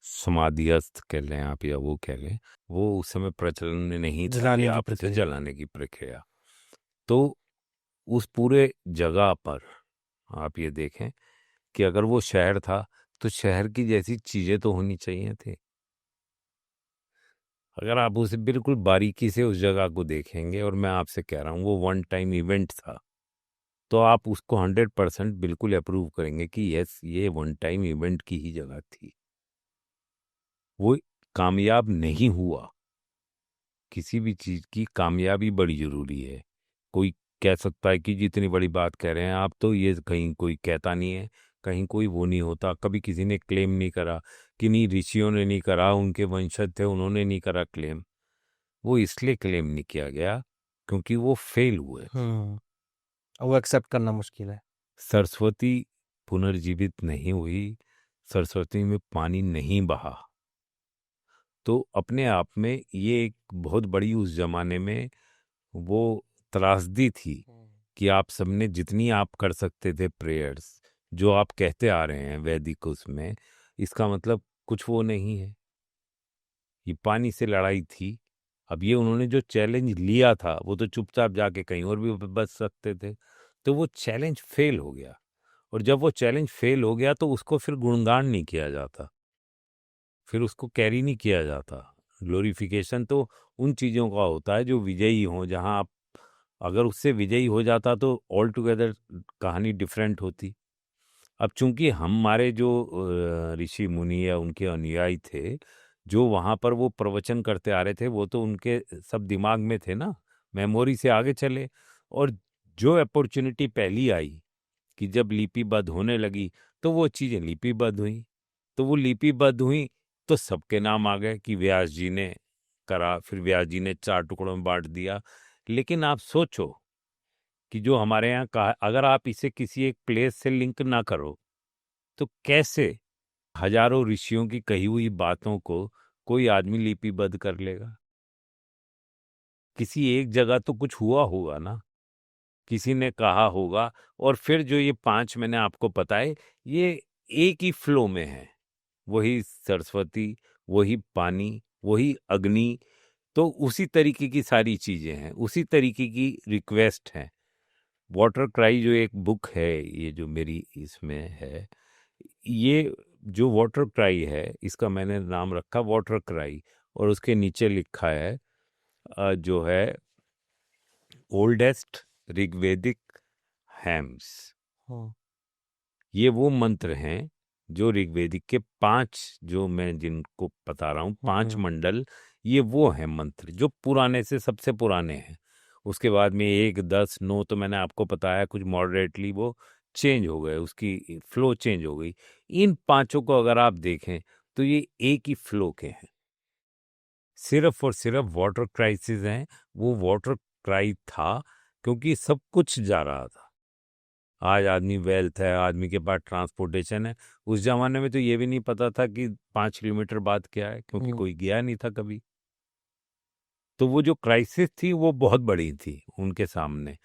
S1: समाधिस्थ कह लें आप या वो कह लें, वो उस समय प्रचलन में नहीं था कि
S2: जलाने की
S1: आप उसे
S2: प्रक्रिया।
S1: जलाने की प्रक्रिया। तो उस पूरे जगह पर आप ये देखें कि अगर वो शहर था तो शहर की जैसी चीजें तो होनी चाहिए थी। अगर आप उसे बिल्कुल बारीकी से उस जगह को देखेंगे, और मैं आपसे कह रहा हूँ वो वन टाइम इवेंट था, तो आप उसको 100% बिल्कुल अप्रूव करेंगे कि यस, ये वन टाइम इवेंट की ही जगह थी। वो कामयाब नहीं हुआ। किसी भी चीज की कामयाबी बड़ी जरूरी है। कोई कह सकता है कि जितनी बड़ी बात कह रहे हैं आप, तो ये कहीं कोई कहता नहीं है, कहीं कोई वो नहीं होता। कभी किसी ने क्लेम नहीं करा, किन्हीं ऋषियों ने नहीं करा, उनके वंशज थे उन्होंने नहीं करा क्लेम। वो इसलिए क्लेम नहीं किया गया क्योंकि वो फेल हुए।
S2: वो एक्सेप्ट करना मुश्किल है।
S1: सरस्वती पुनर्जीवित नहीं हुई, सरस्वती में पानी नहीं बहा। तो अपने आप में ये एक बहुत बड़ी उस जमाने में वो त्रासदी थी कि आप सबने जितनी आप कर सकते थे प्रेयर्स, जो आप कहते आ रहे हैं वैदिक उसमें, इसका मतलब कुछ वो नहीं है। ये पानी से लड़ाई थी। अब ये उन्होंने जो चैलेंज लिया था वो तो चुपचाप जाके कहीं और भी बच सकते थे, तो वो चैलेंज फेल हो गया। और जब वो चैलेंज फेल हो गया तो उसको फिर गुणगान नहीं किया जाता, फिर उसको कैरी नहीं किया जाता। ग्लोरिफिकेशन तो उन चीज़ों का होता है जो विजयी हों, जहां आप अगर उससे विजयी हो जाता तो ऑल टुगेदर कहानी डिफरेंट होती। अब चूंकि हमारे जो ऋषि मुनि या उनके अनुयायी थे, जो वहां पर वो प्रवचन करते आ रहे थे, वो तो उनके सब दिमाग में थे ना, मेमोरी से आगे चले। और जो अपॉर्चुनिटी पहली आई कि जब लिपिबद्ध होने लगी, तो वो चीजें लिपिबद्ध हुई। तो वो लिपिबद्ध हुई तो सबके नाम आ गए कि व्यास जी ने करा, फिर व्यास जी ने 4 टुकड़ों में बांट दिया। लेकिन आप सोचो कि जो हमारे यहाँ कहा, अगर आप इसे किसी एक प्लेस से लिंक ना करो तो कैसे हजारों ऋषियों की कही हुई बातों को कोई आदमी लिपिबद्ध कर लेगा? किसी एक जगह तो कुछ हुआ होगा ना, किसी ने कहा होगा। और फिर जो ये 5 मैंने आपको बताए, ये एक ही फ्लो में है। वही सरस्वती, वही पानी, वही अग्नि। तो उसी तरीके की सारी चीजें हैं, उसी तरीके की रिक्वेस्ट है। वाटर क्राई जो एक बुक है, ये जो मेरी इसमें है, ये जो वाटर क्राई है, इसका मैंने नाम रखा वाटर क्राई। और उसके नीचे लिखा है जो है ओल्डेस्ट ऋग्वेदिक हैम्स।
S2: हम्म,
S1: ये वो मंत्र हैं जो ऋग्वेदिक के 5, जो मैं जिनको बता रहा हूँ 5
S2: हम्म,
S1: मंडल, ये वो हैं मंत्र जो पुराने से सबसे पुराने हैं। उसके बाद में 1, 10, 9 तो मैंने आपको बताया, कुछ मॉडरेटली वो चेंज हो गए, उसकी फ्लो चेंज हो गई। इन 5 को अगर आप देखें तो ये एक ही फ्लो के हैं। सिर्फ और सिर्फ वाटर क्राइसिस हैं। वो वाटर क्राई था क्योंकि सब कुछ जा रहा था। आज आदमी वेल्थ है, आदमी के पास ट्रांसपोर्टेशन है। उस जमाने में तो ये भी नहीं पता था कि 5 किलोमीटर बाद क्या है, क्योंकि
S2: हम्म,
S1: कोई गया नहीं था कभी। तो वो जो क्राइसिस थी वो बहुत बड़ी थी उनके सामने।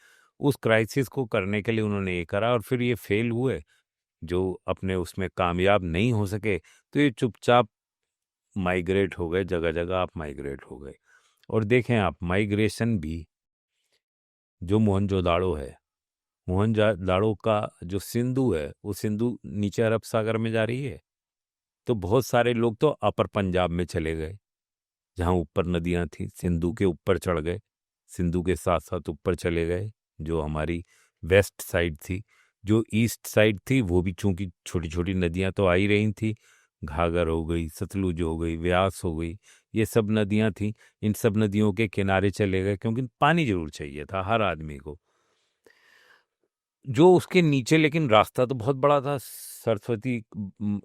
S1: उस क्राइसिस को करने के लिए उन्होंने ये करा, और फिर ये फेल हुए। जो अपने उसमें कामयाब नहीं हो सके, तो ये चुपचाप माइग्रेट हो गए, जगह जगह आप माइग्रेट हो गए। और देखें आप, माइग्रेशन भी जो मोहनजोदाड़ो है, मोहनजोदाड़ो का जो सिंधु है, वो सिंधु नीचे अरब सागर में जा रही है। तो बहुत सारे लोग तो अपर पंजाब में चले गए, जहाँ ऊपर नदियां थी, सिंधु के ऊपर चढ़ गए, सिंधु के साथ साथ ऊपर चले गए। जो हमारी वेस्ट साइड थी, जो ईस्ट साइड थी, वो भी चूंकि छोटी छोटी नदियां तो आ ही रही थी, घाघर हो गई, सतलुज हो गई, व्यास हो गई, ये सब नदियां थी। इन सब नदियों के किनारे चले गए, क्योंकि पानी जरूर चाहिए था हर आदमी को। जो उसके नीचे लेकिन रास्ता तो बहुत बड़ा था। सरस्वती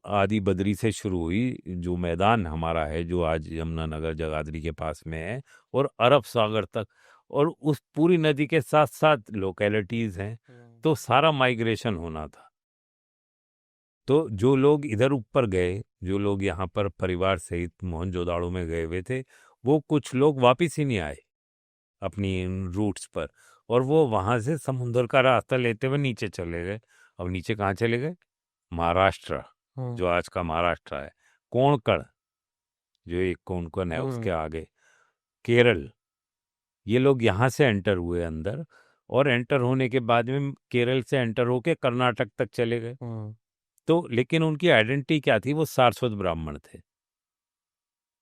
S1: आदि बद्री से शुरू हुई, जो मैदान हमारा है, जो आज यमुनानगर जगाधरी के पास में है, और अरब सागर तक, और उस पूरी नदी के साथ साथ लोकेलिटीज हैं। तो सारा माइग्रेशन होना था। तो जो लोग इधर ऊपर गए, जो लोग यहाँ पर परिवार सहित मोहनजोदाड़ो में गए हुए थे, वो कुछ लोग वापिस ही नहीं आए अपनी रूट्स पर। और वो वहां से समुद्र का रास्ता लेते हुए नीचे चले गए। अब नीचे कहाँ चले गए? महाराष्ट्र,
S2: हम्म,
S1: जो आज का महाराष्ट्र है, कोंकण, जो एक कोंकण है उसके
S2: हम्म,
S1: आगे, केरल। ये लोग यहाँ से एंटर हुए अंदर, और एंटर होने के बाद में केरल से एंटर होके कर्नाटक तक चले गए।
S2: हम्म,
S1: तो लेकिन उनकी आइडेंटिटी क्या थी? वो सारस्वत ब्राह्मण थे।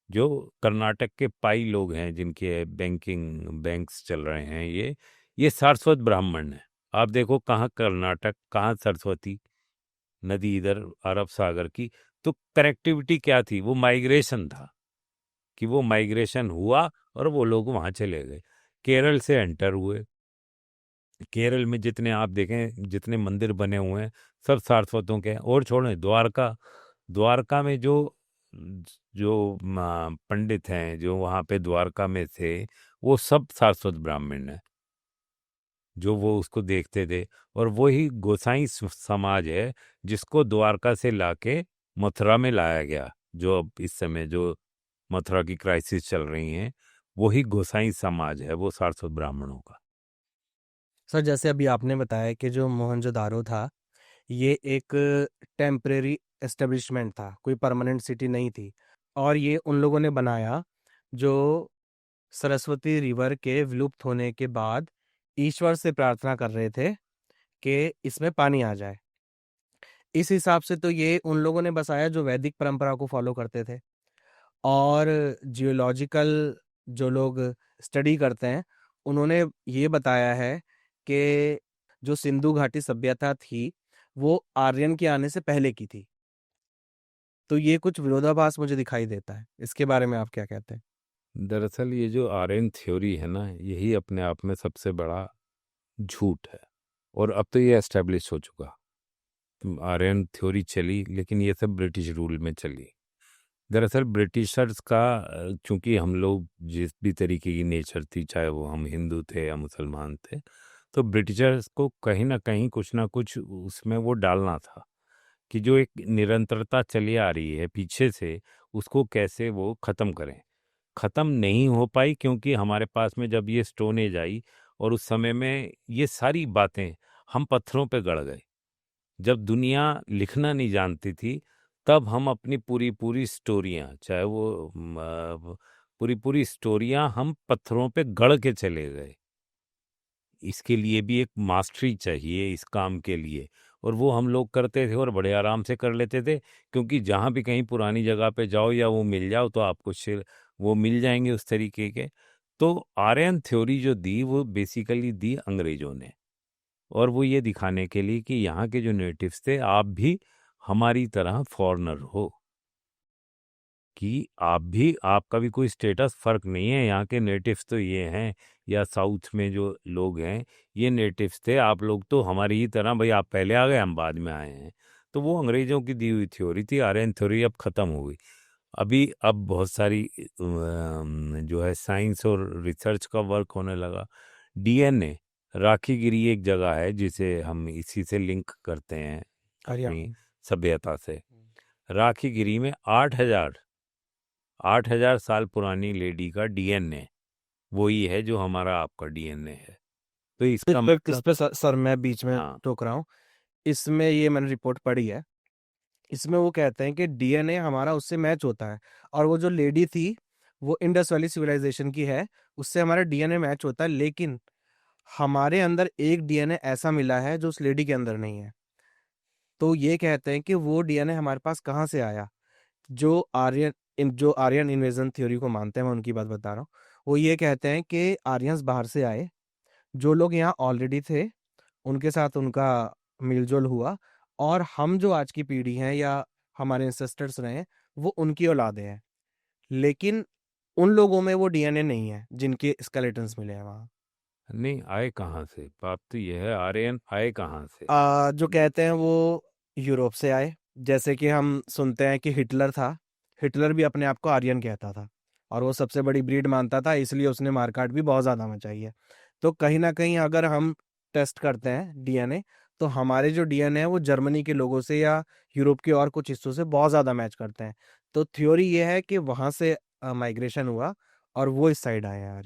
S1: जो कर्नाटक के पाई लोग हैं, जिनके बैंक्स चल रहे हैं, ये सारस्वत ब्राह्मण हैं। आप देखो, कहाँ कर्नाटक, कहाँ सरस्वती नदी, इधर अरब सागर की। तो कनेक्टिविटी क्या थी? वो माइग्रेशन था, कि वो माइग्रेशन हुआ और वो लोग वहां चले गए, केरल से एंटर हुए। केरल में जितने आप देखें, जितने मंदिर बने हुए हैं, सब सारस्वतों के हैं। और छोड़ें द्वारका, द्वारका में जो जो पंडित हैं, जो वहाँ पे द्वारका में थे, वो सब सारस्वत ब्राह्मण हैं, जो वो उसको देखते थे। और वही गोसाई समाज है, जिसको द्वारका से लाके मथुरा में लाया गया। जो अब इस समय जो मथुरा की क्राइसिस चल रही है, वही गोसाई समाज है, वो सारस्वत ब्राह्मणों का।
S2: सर जैसे अभी आपने बताया कि जो मोहनजोदारो था ये एक टेम्परेरी एस्टेब्लिशमेंट था, कोई परमानेंट सिटी नहीं थी। और ये उन लोगों ने बनाया जो सरस्वती रिवर के विलुप्त होने के बाद ईश्वर से प्रार्थना कर रहे थे कि इसमें पानी आ जाए। इस हिसाब से तो ये उन लोगों ने बसाया जो वैदिक परंपरा को फॉलो करते थे। और जियोलॉजिकल जो लोग स्टडी करते हैं उन्होंने ये बताया है कि जो सिंधु घाटी सभ्यता थी वो आर्यन के आने से पहले की थी। तो ये कुछ विरोधाभास मुझे दिखाई देता है, इसके बारे में आप क्या कहते हैं?
S1: दरअसल ये जो आर्यन थ्योरी है ना, यही अपने आप में सबसे बड़ा झूठ है। और अब तो ये एस्टेब्लिश हो चुका। आर्यन थ्योरी चली, लेकिन ये सब ब्रिटिश रूल में चली। दरअसल ब्रिटिशर्स का चूंकि हम लोग जिस भी तरीके की नेचर थी, चाहे वो हम हिंदू थे या मुसलमान थे, तो ब्रिटिशर्स को कहीं ना कुछ उसमें वो डालना था, कि जो एक निरंतरता चली आ रही है पीछे से, उसको कैसे वो खत्म करें। ख़त्म नहीं हो पाई, क्योंकि हमारे पास में जब ये स्टोन एज आई और उस समय में ये सारी बातें हम पत्थरों पे गड़ गए। जब दुनिया लिखना नहीं जानती थी, तब हम अपनी पूरी पूरी स्टोरियाँ, चाहे वो पूरी पूरी स्टोरियाँ हम पत्थरों पे गढ़ के चले गए। इसके लिए भी एक मास्टरी चाहिए इस काम के लिए, और वो हम लोग करते थे और बड़े आराम से कर लेते थे, क्योंकि जहाँ भी कहीं पुरानी जगह पे जाओ या वो मिल जाओ तो आपको वो मिल जाएंगे उस तरीके के। तो आर्यन थ्योरी जो दी वो बेसिकली दी अंग्रेजों ने, और वो ये दिखाने के लिए कि यहाँ के जो नेटिव्स थे आप भी हमारी तरह फॉरेनर हो, कि आप भी, आपका भी कोई स्टेटस फर्क नहीं है, यहाँ के नेटिव्स तो ये हैं, या साउथ में जो लोग हैं ये नेटिव्स थे, आप लोग तो हमारी ही तरह, भाई आप पहले आ गए हम बाद में आए हैं। तो वो अंग्रेजों की दी हुई थ्योरी थी, आर्यन थ्योरी अब खत्म हो गई। अभी अब बहुत सारी जो है साइंस और रिसर्च का वर्क होने लगा। डीएनए, राखीगिरी एक जगह है जिसे हम इसी से लिंक करते हैं अपनी सभ्यता से। राखीगिरी में 8,000 साल पुरानी लेडी का डीएनए वही है जो हमारा आपका डीएनए है। तो इसका
S2: इस पे सर मैं बीच में
S1: हाँ
S2: टोक रहा हूँ। इसमें ये मैंने रिपोर्ट पढ़ी है, इसमें वो कहते हैं कि डीएनए हमारा उससे मैच होता है, और वो जो लेडी थी वो इंडस वैली सिविलाइजेशन की है, उससे हमारा डीएनए मैच होता है, लेकिन हमारे अंदर एक डीएनए ऐसा मिला है जो उस लेडी के अंदर नहीं है। तो ये कहते हैं कि वो डीएनए हमारे पास कहाँ से आया। जो आर्यन इन्वेजन थ्योरी को मानते हैं, मैं उनकी बात बता रहा हूँ। वो ये कहते हैं कि आर्यंस बाहर से आए, जो लोग यहाँ ऑलरेडी थे उनके साथ उनका मिलजुल हुआ, और हम जो आज की पीढ़ी हैं या हमारे एंसेस्टर्स रहे हैं वो उनकी औलादे हैं, लेकिन उन लोगों में वो डीएनए नहीं है जिनके स्केलेटन्स मिले हैं वहाँ।
S1: नहीं, आए कहाँ से? बात तो ये है, आर्यन आए कहाँ से?
S2: जो कहते हैं वो यूरोप से आए। जैसे कि हम सुनते हैं कि हिटलर था, हिटलर भी अपने आप को आर्यन कहता था और वो सबसे बड़ी ब्रीड मानता था, इसलिए उसने मारकाट भी बहुत ज़्यादा मचाई है। तो कहीं ना कहीं अगर हम टेस्ट करते हैं डीएनए, तो हमारे जो डीएनए है वो जर्मनी के लोगों से या यूरोप के और कुछ हिस्सों से बहुत ज़्यादा मैच करते हैं। तो थ्योरी ये है कि वहाँ से माइग्रेशन हुआ और वो इस साइड आए हैं।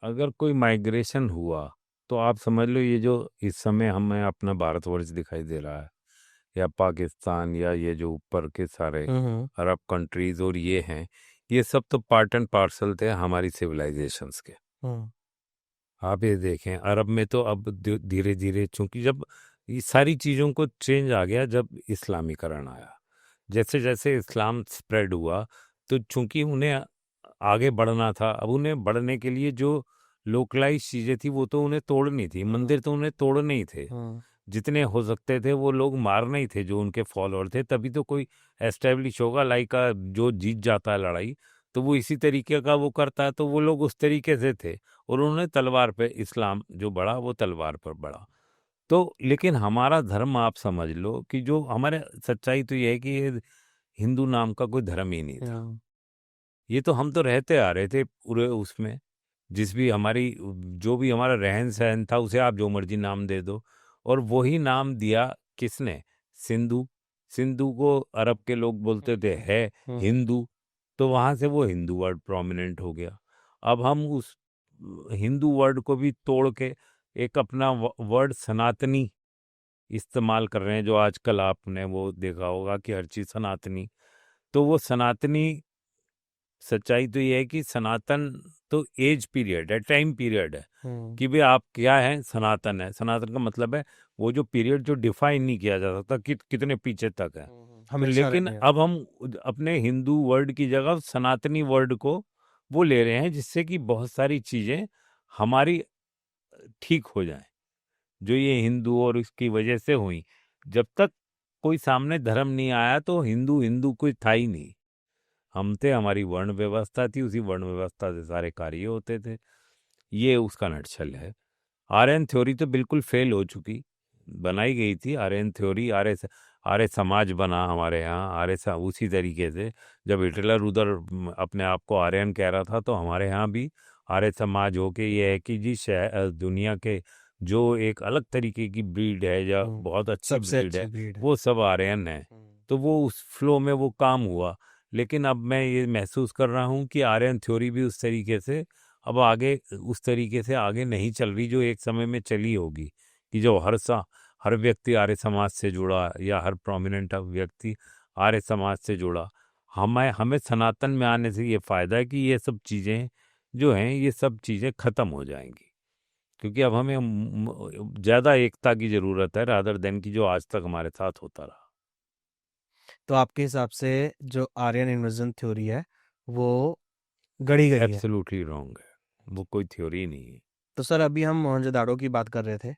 S1: अगर कोई माइग्रेशन हुआ तो आप समझ लो ये जो इस समय हमें अपना भारतवर्ष दिखाई दे रहा है, या पाकिस्तान, या ये जो ऊपर के सारे
S2: हम्म
S1: अरब कंट्रीज और ये हैं, ये सब तो पार्ट एंड पार्सल थे हमारी सिविलाइजेशंस के।
S2: हम्म
S1: आप ये देखें, अरब में तो अब धीरे धीरे, चूंकि जब ये सारी चीज़ों को चेंज आ गया, जब इस्लामीकरण आया, जैसे जैसे इस्लाम स्प्रेड हुआ, तो चूंकि उन्हें आगे बढ़ना था, अब उन्हें बढ़ने के लिए जो लोकलाइज चीज़ें थी वो तो उन्हें तोड़नी थी, मंदिर तो उन्हें तोड़ने ही थे,
S2: हम्म
S1: जितने हो सकते थे वो लोग मारने ही थे जो उनके फॉलोअर थे, तभी तो कोई एस्टेब्लिश होगा। लाइक का जो जीत जाता है लड़ाई तो वो इसी तरीके का वो करता है, तो वो लोग उस तरीके से थे, और उन्होंने तलवार पे, इस्लाम जो बढ़ा वो तलवार पर बढ़ा। तो लेकिन हमारा धर्म आप समझ लो कि जो हमारे, सच्चाई तो ये है कि ये हिंदू नाम का कोई धर्म ही नहीं था।
S2: हम्म
S1: ये तो हम तो रहते आ रहे थे पूरे उसमें, जिस भी हमारी, जो भी हमारा रहन सहन था उसे आप जो मर्जी नाम दे दो, और वही नाम दिया किसने? सिंधु। सिंधु को अरब के लोग बोलते थे है हिंदू, तो वहां से वो हिंदू वर्ड प्रोमिनेंट हो गया। अब हम उस हिंदू वर्ड को भी तोड़ के एक अपना वर्ड सनातनी इस्तेमाल कर रहे हैं, जो आजकल आपने वो देखा होगा कि हर चीज सनातनी। तो वो सनातनी, सच्चाई तो ये है कि सनातन तो एज पीरियड है, टाइम पीरियड है,
S2: हम्म
S1: कि भाई आप क्या है, सनातन है। सनातन का मतलब है वो जो पीरियड जो डिफाइन नहीं किया जा सकता कि कितने पीछे तक है। तो
S2: हमेशा
S1: लेकिन
S2: रहेंगे।
S1: अब हम अपने हिंदू वर्ड की जगह सनातनी वर्ड को वो ले रहे हैं, जिससे कि बहुत सारी चीजें हमारी ठीक हो जाएं, जो ये हिंदू और इसकी वजह से हुई। जब तक कोई सामने धर्म नहीं आया तो हिंदू हिंदू कोई था ही नहीं। हम थे, हमारी वर्ण व्यवस्था थी, उसी वर्ण व्यवस्था से सारे कार्य होते थे। ये उसका नटशल है। आर्यन थ्योरी तो बिल्कुल फेल हो चुकी, बनाई गई थी आर्यन थ्योरी, आर्य समाज बना हमारे यहाँ, उसी तरीके से जब हिटलर उधर अपने आप को आर्यन कह रहा था, तो हमारे यहाँ भी आर्य समाज हो के ये है कि जी दुनिया के जो एक अलग तरीके की ब्रीड है या बहुत अच्छी
S2: सबसे
S1: ब्रीड
S2: अच्छी
S1: है,
S2: ब्रीड है।
S1: वो सब आर्यन है। तो वो उस फ्लो में वो काम हुआ। लेकिन अब मैं ये महसूस कर रहा हूँ कि आर्यन थ्योरी भी उस तरीके से अब आगे उस तरीके से आगे नहीं चल रही जो एक समय में चली होगी, कि जो हर व्यक्ति आर्य समाज से जुड़ा या हर प्रोमिनेंट व्यक्ति आर्य समाज से जुड़ा। हमें हमें सनातन में आने से ये फायदा है कि ये सब चीज़ें जो हैं ये सब चीज़ें खत्म हो जाएंगी, क्योंकि अब हमें ज़्यादा एकता की ज़रूरत है रादर देन की जो आज तक हमारे साथ होता रहा।
S2: तो आपके हिसाब से जो आर्यन इन्वेजन थ्योरी है वो गढ़ी गई है?
S1: एब्सोल्युटली रॉन्ग है, वो कोई थ्योरी नहीं है।
S2: तो सर अभी हम मोहनजोदाड़ो की बात कर रहे थे,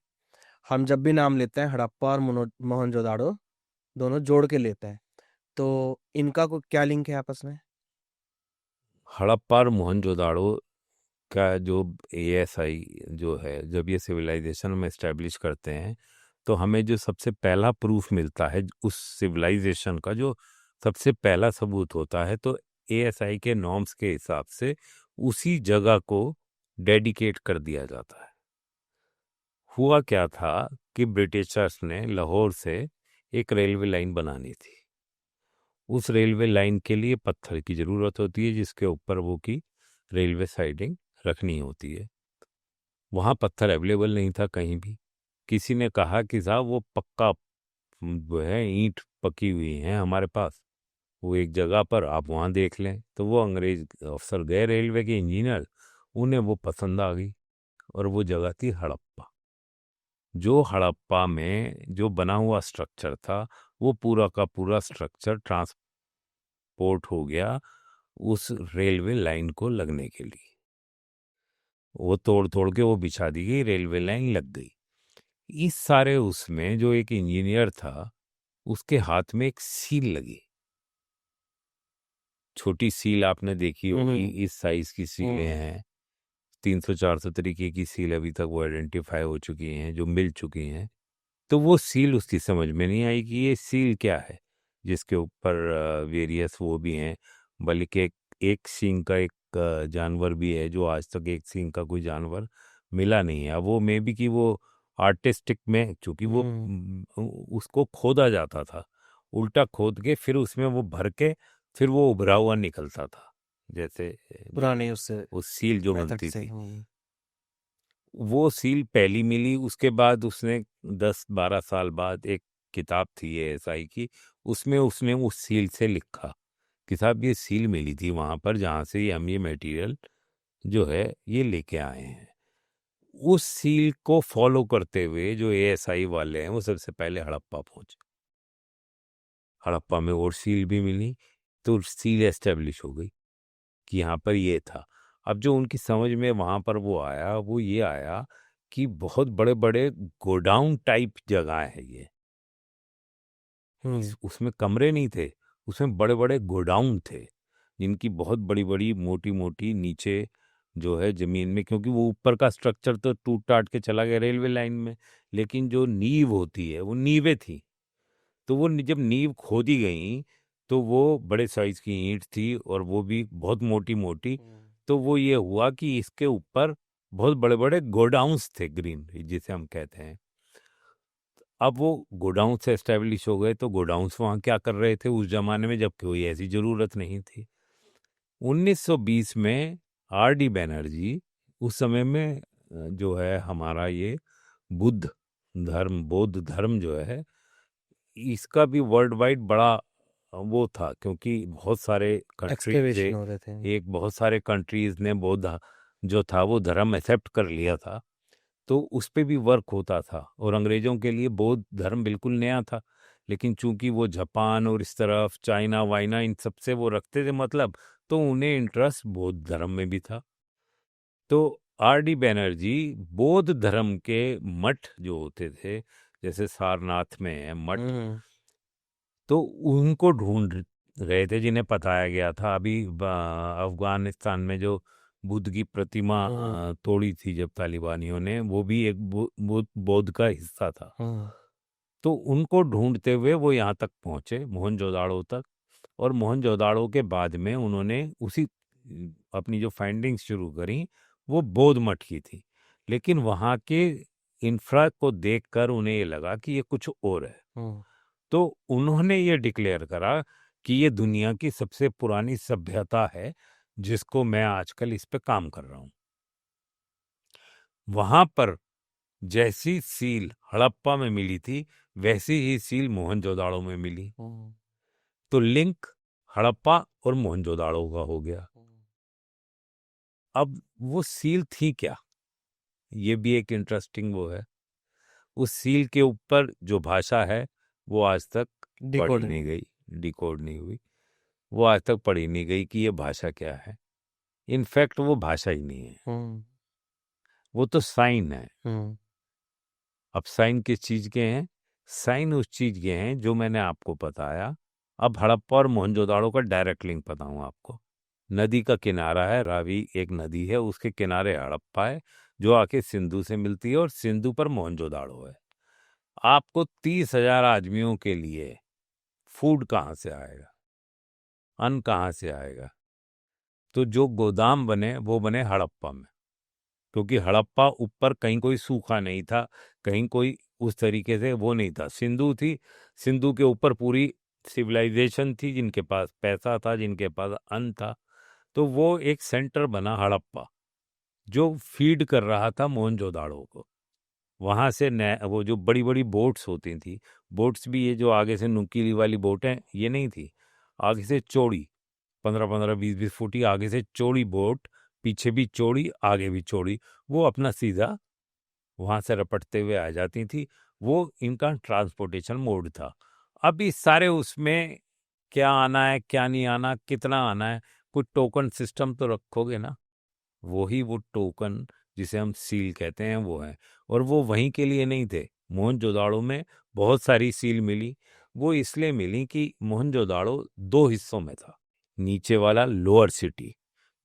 S2: हम जब भी नाम लेते हैं हड़प्पा और मोहनजोदाड़ो दोनों जोड़ के लेते हैं, तो इनका क्या लिंक है आपस में?
S1: हड़प्पा और मोहनजोदाड़ो का जो एएसआई जो है, जब ये सिविलाइजेशन में एस्टेब्लिश करते हैं तो हमें जो सबसे पहला प्रूफ मिलता है उस सिविलाइजेशन का, जो सबसे पहला सबूत होता है, तो एएसआई के नॉर्म्स के हिसाब से उसी जगह को डेडिकेट कर दिया जाता है। हुआ क्या था कि ब्रिटिशर्स ने लाहौर से एक रेलवे लाइन बनानी थी। उस रेलवे लाइन के लिए पत्थर की ज़रूरत होती है जिसके ऊपर वो की रेलवे साइडिंग रखनी होती है। वहाँ पत्थर अवेलेबल नहीं था कहीं भी। किसी ने कहा कि साहब वो पक्का वो है, ईंट पकी हुई हैं हमारे पास, वो एक जगह पर, आप वहाँ देख लें। तो वो अंग्रेज अफसर गए, रेलवे के इंजीनियर, उन्हें वो पसंद आ गई और वो जगह थी हड़प्पा। जो हड़प्पा में जो बना हुआ स्ट्रक्चर था वो पूरा का पूरा स्ट्रक्चर ट्रांसपोर्ट हो गया उस रेलवे लाइन को लगने के लिए। वो तोड़ तोड़ के वो बिछा दी गई, रेलवे लाइन लग गई। इस सारे उसमें जो एक इंजीनियर था उसके हाथ में एक सील लगी, छोटी सील आपने देखी होगी, इस साइज की सीलें हैं। 300-400 तरीके की सील अभी तक वो आइडेंटिफाई हो चुकी हैं, जो मिल चुकी हैं। तो वो सील उसकी समझ में नहीं आई कि ये सील क्या है, जिसके ऊपर वेरियस वो भी हैं, बल्कि एक सींग का एक जानवर भी है जो आज तक एक सींग का कोई जानवर मिला नहीं है। अब वो मे बी कि वो आर्टिस्टिक में, चूंकि वो उसको खोदा जाता था, उल्टा खोद के फिर उसमें वो भर के फिर वो उभरा हुआ निकलता था, जैसे
S2: पुराने उससे
S1: वो सील जो
S2: मेथड
S1: बनती
S2: से।
S1: थी। वो सील पहली मिली, उसके बाद उसने 10-12 साल बाद एक किताब थी एएसआई की, उसमें उसने उस सील से लिखा कि साहब ये सील मिली थी वहां पर जहां से हम ये मटेरियल जो है ये लेके आए हैं। उस सील को फॉलो करते हुए जो एएसआई वाले हैं वो सबसे पहले हड़प्पा पहुंचे। हड़प्पा में और सील भी मिली, तो सील एस्टेब्लिश हो गई कि यहाँ पर ये था। अब जो उनकी समझ में वहाँ पर वो आया, वो ये आया कि बहुत बड़े बड़े गोडाउन टाइप जगह है ये। उसमें कमरे नहीं थे, उसमें बड़े बड़े गोडाउन थे जिनकी बहुत बड़ी बड़ी मोटी मोटी नीचे जो है जमीन में, क्योंकि वो ऊपर का स्ट्रक्चर तो टूट टाट के चला गया रेलवे लाइन में, लेकिन जो नींव होती है वो नींवें थी। तो वो जब नींव खोदी गई तो वो बड़े साइज की ईंट थी और वो भी बहुत मोटी मोटी। तो वो ये हुआ कि इसके ऊपर बहुत बड़े बड़े गोडाउंस थे, ग्रीन जिसे हम कहते हैं। अब वो गोडाउन से एस्टेब्लिश हो गए, तो गोडाउंस वहाँ क्या कर रहे थे उस जमाने में जब कोई ऐसी जरूरत नहीं थी। 1920 में आर.डी. बैनर्जी उस समय में जो है हमारा ये बुद्ध धर्म, बौद्ध धर्म जो है, इसका भी वर्ल्ड वाइड बड़ा वो था, क्योंकि बहुत सारे कंट्रीज से
S2: एक्सकेवेशन हो रहे थे।
S1: एक बहुत सारे कंट्रीज ने बौद्ध जो था वो धर्म एक्सेप्ट कर लिया था, तो उस पे भी वर्क होता था। और अंग्रेजों के लिए बौद्ध धर्म बिल्कुल नया था, लेकिन चूंकि वो जापान और इस तरफ चाइना वाइना इन सब से वो रखते थे मतलब, तो उन्हें इंटरेस्ट बौद्ध धर्म में भी था। तो आर.डी. बैनर्जी बौद्ध धर्म के मठ जो होते थे, जैसे सारनाथ में है मठ, तो उनको ढूंढ रहे थे जिन्हें बताया गया था। अभी अफगानिस्तान में जो बुद्ध की प्रतिमा तोड़ी थी जब तालिबानियों ने, वो भी एक बौद्ध का हिस्सा था। तो उनको ढूंढते हुए वो यहाँ तक पहुंचे, मोहनजोदाड़ो तक। और मोहनजोदाड़ो के बाद में उन्होंने उसी अपनी जो फाइंडिंग्स शुरू करी वो बौद्ध मठ की थी, लेकिन वहाँ के इंफ्रा को देखकर उन्हें ये लगा कि ये कुछ और है। तो उन्होंने ये डिक्लेयर करा कि ये दुनिया की सबसे पुरानी सभ्यता है जिसको मैं आजकल इस पे काम कर रहा हूं। वहां पर जैसी सील हड़प्पा में मिली थी वैसी ही सील मोहनजोदाड़ो में मिली। तो लिंक हड़प्पा और मोहनजोदाड़ो का हो गया। अब वो सील थी क्या, ये भी एक इंटरेस्टिंग वो है। उस सील के ऊपर जो भाषा है वो आज तक पढ़ी नहीं गई, डिकोड नहीं हुई, वो आज तक पढ़ी नहीं गई कि ये भाषा क्या है। इनफैक्ट वो भाषा ही नहीं है, वो तो साइन है। अब साइन किस चीज के हैं? साइन उस चीज के हैं जो मैंने आपको बताया। अब हड़प्पा और मोहनजोदाड़ो का डायरेक्ट लिंक बताऊं आपको। नदी का किनारा है, रावी एक नदी है, उसके किनारे हड़प्पा है जो आके सिंधु से मिलती है और सिंधु पर मोहनजोदाड़ो है। आपको 30,000 आदमियों के लिए फूड कहाँ से आएगा, अन्न कहाँ से आएगा? तो जो गोदाम बने वो बने हड़प्पा में, क्योंकि हड़प्पा ऊपर कहीं कोई सूखा नहीं था, कहीं कोई उस तरीके से वो नहीं था। सिंधु थी, सिंधु के ऊपर पूरी सिविलाइजेशन थी, जिनके पास पैसा था, जिनके पास अन्न था। तो वो एक सेंटर बना हड़प्पा जो फीड कर रहा था मोहनजोदाड़ो को। वहां से वो जो बड़ी बड़ी बोट्स होती थी, बोट्स भी ये जो आगे से नुकीली वाली बोटें ये नहीं थी, आगे से चौड़ी 15-15 20-20 फुट आगे से चौड़ी बोट, पीछे भी चौड़ी आगे भी चौड़ी, वो अपना सीधा वहां से रपटते हुए आ जाती थी। वो इनका ट्रांसपोर्टेशन मोड था। अब इस सारे उसमें क्या आना है क्या नहीं आना, कितना आना है, कुछ टोकन सिस्टम तो रखोगे ना। वही वो टोकन जिसे हम सील कहते हैं वो है। और वो वहीं के लिए नहीं थे। मोहनजोदाड़ो में बहुत सारी सील मिली। वो इसलिए मिली कि मोहनजोदाड़ो 2 हिस्सों में था। नीचे वाला लोअर सिटी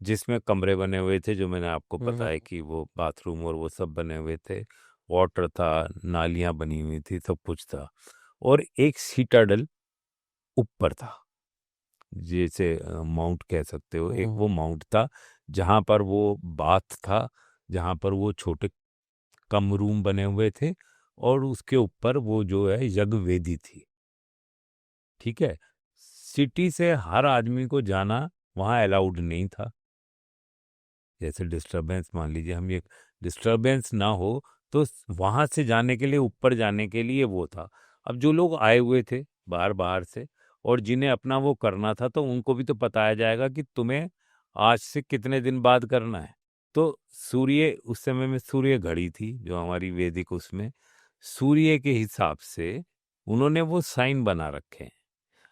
S1: जिसमें कमरे बने हुए थे, जो मैंने आपको बताया कि वो बाथरूम और वो सब बने हुए थे, वाटर था, नालियां बनी हुई थी, सब कुछ था। और एक सीटाडल ऊपर था, जैसे माउंट कह सकते हो, एक वो माउंट था जहां पर वो बाथ था, जहां पर वो छोटे कम रूम बने हुए थे, और उसके ऊपर वो जो है यज्ञ वेदी थी। ठीक है, सिटी से हर आदमी को जाना वहां अलाउड नहीं था। जैसे डिस्टरबेंस, मान लीजिए हम ये डिस्टरबेंस ना हो तो वहां से जाने के लिए, ऊपर जाने के लिए वो था। अब जो लोग आए हुए थे बाहर बाहर से और जिन्हें अपना वो करना था, तो उनको भी तो बताया जाएगा कि तुम्हें आज से कितने दिन बाद करना है। तो सूर्य, उस समय में सूर्य घड़ी थी जो हमारी वैदिक, उसमें सूर्य के हिसाब से उन्होंने वो साइन बना रखे हैं।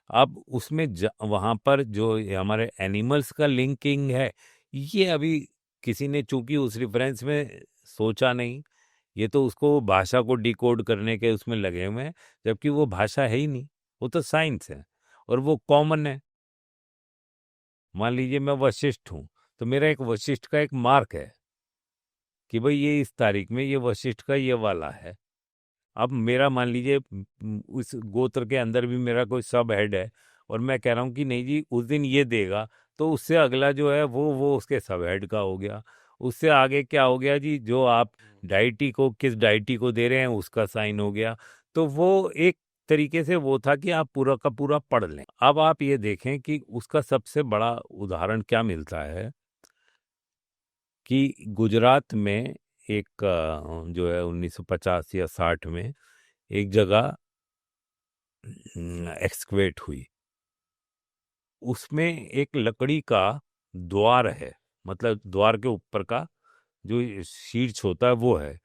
S1: अब उसमें वहां पर जो हमारे एनिमल्स का लिंकिंग है, ये अभी किसी ने चूंकि उस रेफरेंस में सोचा नहीं, ये तो उसको भाषा को डिकोड करने के उसमें लगे हुए हैं, जबकि वो भाषा है ही नहीं, वो तो साइंस है और वो कॉमन है। मान लीजिए मैं वशिष्ठ हूं, तो मेरा एक वशिष्ठ का एक मार्क है कि भाई ये इस तारीख में ये वशिष्ठ का ये वाला है। अब मेरा मान लीजिए उस गोत्र के अंदर भी मेरा कोई सब हेड है और मैं कह रहा हूँ कि नहीं जी उस दिन ये देगा, तो उससे अगला जो है वो उसके सब हेड का हो गया। उससे आगे क्या हो गया जी, जो आप डाइटी को, किस डाइटी को दे रहे हैं उसका साइन हो गया। तो वो एक तरीके से वो था कि आप पूरा का पूरा पढ़ लें। अब आप ये देखें कि उसका सबसे बड़ा उदाहरण क्या मिलता है कि गुजरात में एक जो है 1950 या 60 में एक जगह एक्सकवेट हुई, उसमें एक लकड़ी का द्वार है, मतलब द्वार के ऊपर का जो शीर्ष होता है वो है,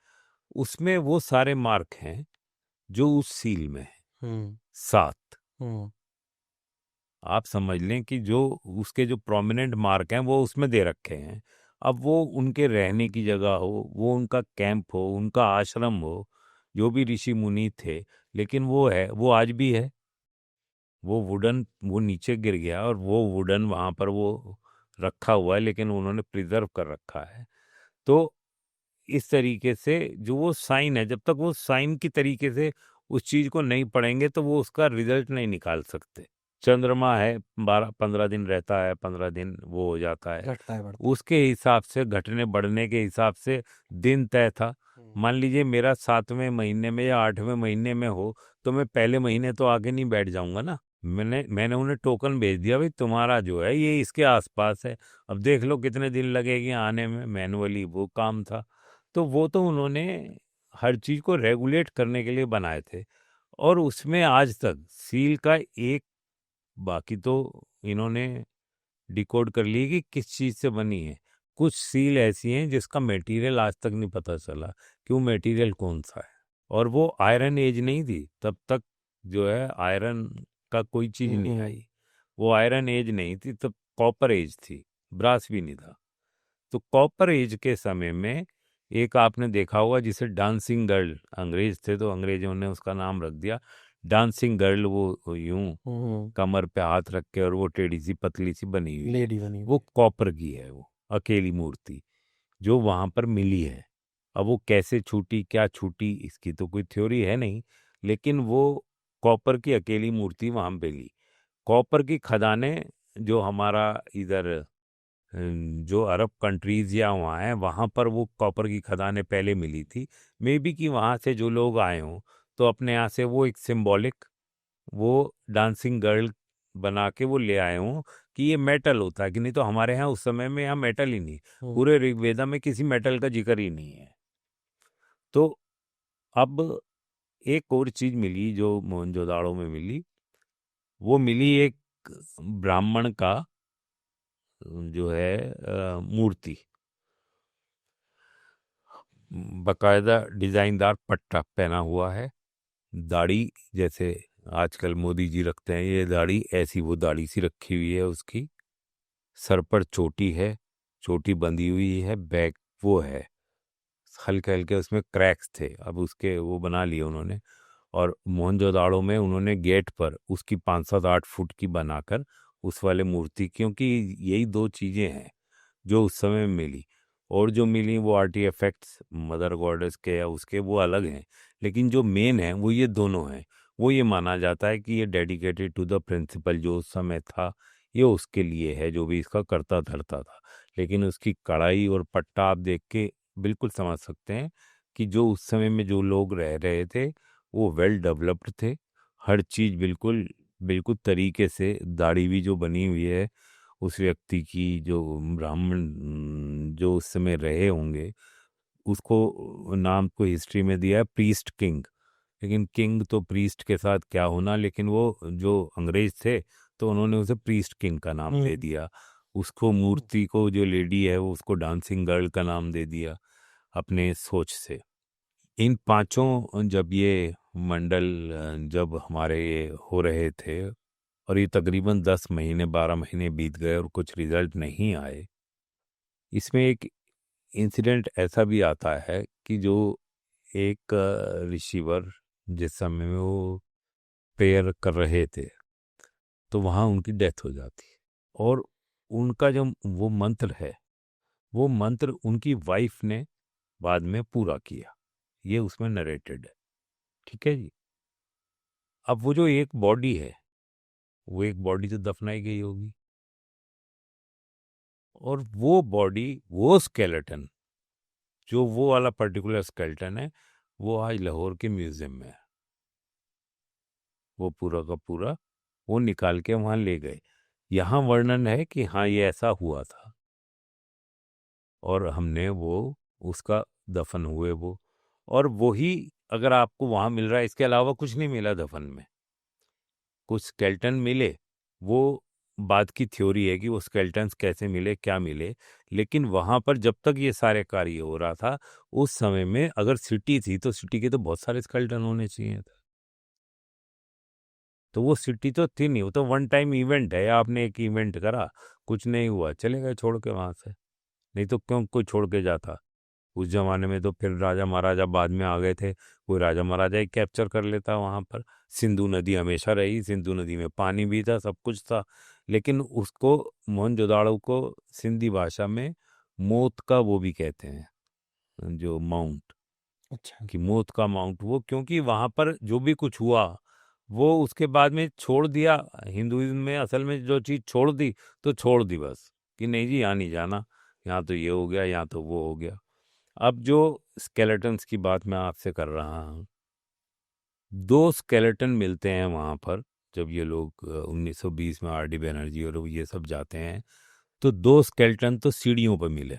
S1: उसमें वो सारे मार्क हैं जो उस सील में है, 7। आप समझ लें कि जो उसके जो प्रोमिनेंट मार्क हैं वो उसमें दे रखे हैं। अब वो उनके रहने की जगह हो, वो उनका कैंप हो, उनका आश्रम हो, जो भी ऋषि मुनि थे, लेकिन वो है, वो आज भी है। वो वुडन वो नीचे गिर गया और वो वुडन वहां पर वो रखा हुआ है, लेकिन उन्होंने प्रिजर्व कर रखा है। तो इस तरीके से जो वो साइन है, जब तक वो साइन की तरीके से उस चीज को नहीं पढ़ेंगे तो वो उसका रिजल्ट नहीं निकाल सकते। चंद्रमा है, 12-15 दिन रहता है, 15 दिन वो हो जाता है,
S2: घटता है,
S1: उसके हिसाब से, घटने बढ़ने के हिसाब से दिन तय था। मान लीजिए मेरा 7वें महीने में या 8वें महीने में हो, तो मैं पहले महीने तो आगे नहीं बैठ जाऊंगा ना, मैंने उन्हें टोकन भेज दिया, भाई तुम्हारा जो है ये इसके आसपास है, अब देख लो कितने दिन लगेंगे आने में, मैनुअली वो काम था। तो वो तो उन्होंने हर चीज को रेगुलेट करने के लिए बनाए थे, और उसमें आज तक सील का एक, बाकी तो इन्होंने डिकोड कर ली कि किस चीज से बनी है। कुछ सील ऐसी हैं जिसका मटेरियल आज तक नहीं पता चला कि वो मटेरियल कौन सा है, और वो आयरन एज नहीं थी तब तक, जो है आयरन का कोई चीज नहीं आई, वो आयरन एज नहीं थी तब, कॉपर एज थी, ब्रास भी नहीं था। तो कॉपर एज के समय में एक आपने देखा होगा जिसे डांसिंग गर्ल, अंग्रेज थे तो अंग्रेजों ने उसका नाम रख दिया डांसिंग गर्ल, वो यूं कमर पे हाथ रख के और वो टेढ़ी सी पतली सी बनी हुई है,
S2: लेडी बनी
S1: वो कॉपर की है, वो अकेली मूर्ति जो वहां पर मिली है। अब वो कैसे छूटी, क्या छूटी, इसकी तो कोई थ्योरी है नहीं, लेकिन वो कॉपर की अकेली मूर्ति वहां मिली। कॉपर की खदानें जो हमारा इधर जो अरब कंट्रीज या वहाँ है, वहाँ पर वो कॉपर की खदानें पहले मिली थी। मे बी कि वहाँ से जो लोग आए हों तो अपने यहाँ से वो एक सिंबॉलिक, वो डांसिंग गर्ल बना के वो ले आए हों कि ये मेटल होता है, कि नहीं तो हमारे यहाँ उस समय में यहाँ मेटल ही नहीं, पूरे ऋग्वेदा में किसी मेटल का जिक्र ही नहीं है। तो अब एक और चीज मिली जो मोहनजोदाड़ो में मिली, वो मिली एक ब्राह्मण का जो है मूर्ति, बकायदा डिजाइनदार पट्टा पहना हुआ है, दाढ़ी जैसे आजकल मोदी जी रखते हैं ये दाढ़ी, ऐसी वो दाढ़ी सी रखी हुई है उसकी, सर पर चोटी है, चोटी बंधी हुई है, बैक वो है, हल्के हल्के उसमें क्रैक्स थे, अब उसके वो बना लिए उन्होंने। और मोहनजोदाड़ो में उन्होंने गेट पर उसकी 5-7-8 फुट की बनाकर उस वाले मूर्ति, क्योंकि यही दो चीजें हैं जो उस समय में मिली, और जो मिली वो आर्टिफैक्ट्स मदर गॉडेस के या उसके वो अलग हैं, लेकिन जो मेन है वो ये दोनों हैं। वो ये माना जाता है कि ये डेडिकेटेड टू द प्रिंसिपल जो उस समय था, ये उसके लिए है जो भी इसका करता धरता था। लेकिन उसकी कढ़ाई और पट्टा आप देख के बिल्कुल समझ सकते हैं कि जो उस समय में जो लोग रह रहे थे वो वेल डेवलप्ड थे, हर चीज बिल्कुल बिल्कुल तरीके से, दाढ़ी भी जो बनी हुई है उस व्यक्ति की, जो ब्राह्मण जो उस समय रहे होंगे, उसको नाम को हिस्ट्री में दिया है प्रीस्ट किंग, लेकिन किंग तो प्रीस्ट के साथ क्या होना, लेकिन वो जो अंग्रेज थे तो उन्होंने उसे प्रीस्ट किंग का नाम दे दिया। उसको मूर्ति को जो लेडी है वो उसको डांसिंग गर्ल का नाम दे दिया अपने सोच से। इन पांचों जब ये मंडल जब हमारे ये हो रहे थे, और ये तकरीबन 10 महीने 12 महीने बीत गए और कुछ रिजल्ट नहीं आए, इसमें एक इंसिडेंट ऐसा भी आता है कि जो एक रिसीवर जिस समय में वो प्रेयर कर रहे थे तो वहाँ उनकी डेथ हो जाती है, और उनका जो वो मंत्र है, वो मंत्र उनकी वाइफ ने बाद में पूरा किया, ये उसमें नरेटेड है। ठीक है जी। अब वो जो एक बॉडी है, वो एक बॉडी तो दफनाई गई होगी, और वो बॉडी, वो स्केलेटन, जो वो वाला पर्टिकुलर स्केलेटन है, वो आज लाहौर के म्यूजियम में है। वो पूरा का पूरा वो निकाल के वहां ले गए। यहाँ वर्णन है कि हाँ ये ऐसा हुआ था, और हमने वो उसका दफन हुए वो, और वही अगर आपको वहां मिल रहा है, इसके अलावा कुछ नहीं मिला दफन में। कुछ स्केल्टन मिले, वो बात की थ्योरी है कि वो स्केल्टन्स कैसे मिले क्या मिले, लेकिन वहां पर जब तक ये सारे कार्य हो रहा था, उस समय में अगर सिटी थी तो सिटी के तो बहुत सारे स्केल्टन होने चाहिए थे। तो वो सिटी तो थी नहीं, वो तो वन टाइम इवेंट है, आपने एक इवेंट करा, कुछ नहीं हुआ, चले गए छोड़ के वहां से। नहीं तो क्यों कोई छोड़ के जाता। उस जमाने में तो फिर राजा महाराजा बाद में आ गए थे, कोई राजा महाराजा ही कैप्चर कर लेता वहां पर। सिंधु नदी हमेशा रही, सिंधु नदी में पानी भी था, सब कुछ था, लेकिन उसको मोहनजोदाड़ो को सिंधी भाषा में मौत का वो भी कहते हैं, जो माउंट,
S2: अच्छा।
S1: कि मौत का माउंट, वो क्योंकि वहां पर जो भी कुछ हुआ वो उसके बाद में छोड़ दिया। हिंदुइज्म में असल में जो चीज छोड़ दी तो छोड़ दी बस, कि नहीं जी यहाँ नहीं जाना, यहाँ तो ये हो गया, यहाँ तो वो हो गया। अब जो स्केलेटन्स की बात मैं आपसे कर रहा हूँ, 2 स्केलेटन मिलते हैं वहां पर जब ये लोग 1920 में आर डी बनर्जी और ये सब जाते हैं, तो 2 स्केल्टन तो सीढ़ियों पर मिले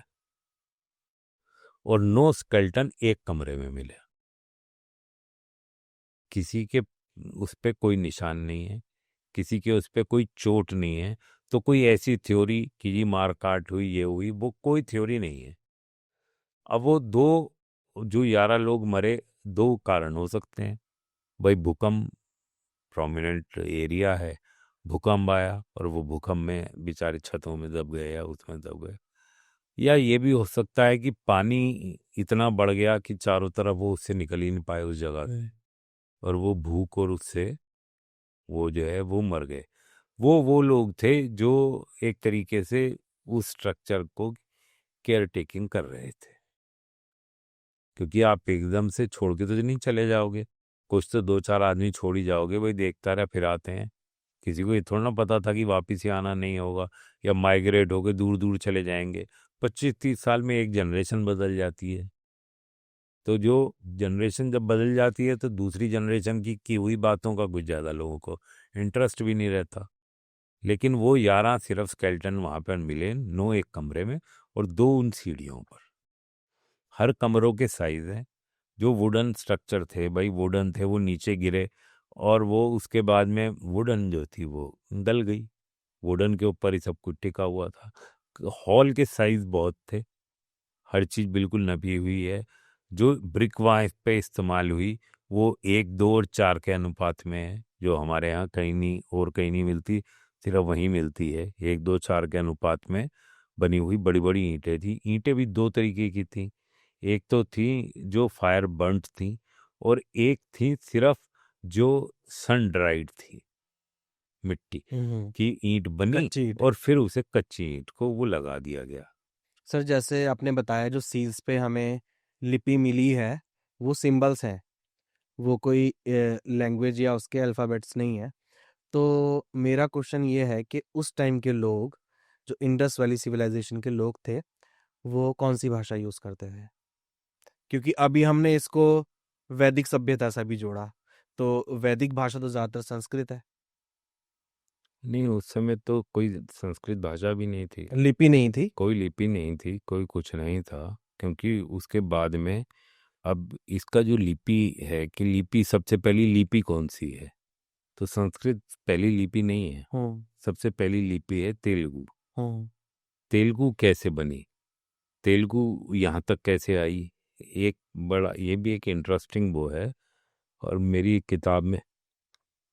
S1: और 9 स्केल्टन एक कमरे में मिले। किसी के उस पे कोई निशान नहीं है, किसी के उस पे कोई चोट नहीं है। तो कोई ऐसी थ्योरी कि जी मार काट हुई, ये हुई, वो कोई थ्योरी नहीं है। अब वो जो 11 लोग मरे, 2 कारण हो सकते हैं। भाई भूकंप प्रोमिनेंट एरिया है, भूकंप आया और वो भूकंप में बेचारे छतों में दब गए या उसमें दब गए। या ये भी हो सकता है कि पानी इतना बढ़ गया कि चारों तरफ वो उससे निकल ही नहीं पाए उस जगह से, और वो भूख और उससे वो जो है वो मर गए। वो लोग थे जो एक तरीके से उस स्ट्रक्चर को केयर टेकिंग कर रहे थे, क्योंकि आप एकदम से छोड़ के तो नहीं चले जाओगे। कुछ तो 2-4 आदमी छोड़ ही जाओगे, भाई देखता रहा फिर आते हैं। किसी को ये थोड़ा ना पता था कि वापिस ही आना नहीं होगा या माइग्रेट होकर दूर दूर चले जाएंगे। 25-30 साल में एक जनरेशन बदल जाती है। तो जो जनरेशन जब बदल जाती है तो दूसरी जनरेशन की हुई बातों का कुछ ज़्यादा लोगों को इंटरेस्ट भी नहीं रहता। लेकिन वो 11 सिर्फ स्केल्टन वहाँ पर मिले, 9 एक कमरे में और 2 उन सीढ़ियों पर। हर कमरों के साइज है। जो वुडन स्ट्रक्चर थे, भाई वुडन थे, वो नीचे गिरे और वो उसके बाद में वुडन जो थी वो गल गई। वुडन के ऊपर ही सब कुछ टिका हुआ था। हॉल के साइज बहुत थे, हर चीज़ बिल्कुल नपी हुई है। जो ब्रिक वहाँ पे इस्तेमाल हुई वो 1, 2 और 4 के अनुपात में है, जो हमारे यहाँ कहीं नहीं और कहीं नहीं मिलती, सिर्फ वहीं मिलती है। 1, 2, 4 के अनुपात में बनी हुई बड़ी बड़ी ईंटें थी। ईंटें भी 2 तरीके की थी। एक तो थी जो फायर बर्न्ट थी और एक थी सिर्फ जो सन ड्राइड थी। मिट्टी की ईंट बनी
S2: कच्ची ईंट।
S1: और फिर उसे कच्ची ईंट को वो लगा दिया गया।
S2: सर जैसे आपने बताया जो सील्स पे हमें लिपि मिली है वो सिंबल्स हैं, वो कोई लैंग्वेज या उसके अल्फ़ाबेट्स नहीं है। तो मेरा क्वेश्चन ये है कि उस टाइम के लोग, जो इंडस वैली सिविलाइजेशन के लोग थे, वो कौन-सी भाषा यूज़ करते थे? क्योंकि अभी हमने इसको वैदिक सभ्यता से भी जोड़ा, तो वैदिक भाषा तो ज़्यादातर संस्कृत है।
S1: नहीं, उस समय तो कोई संस्कृत भाषा भी नहीं थी,
S2: लिपि नहीं थी।
S1: कोई लिपि नहीं थी, कोई कुछ नहीं था। क्योंकि उसके बाद में अब इसका जो लिपि है कि लिपि सबसे पहली लिपि कौन सी है, तो संस्कृत पहली लिपि नहीं है। सबसे पहली लिपि है तेलुगु। तेलुगु कैसे बनी, तेलुगु यहाँ तक कैसे आई, एक बड़ा ये भी एक इंटरेस्टिंग वो है। और मेरी किताब में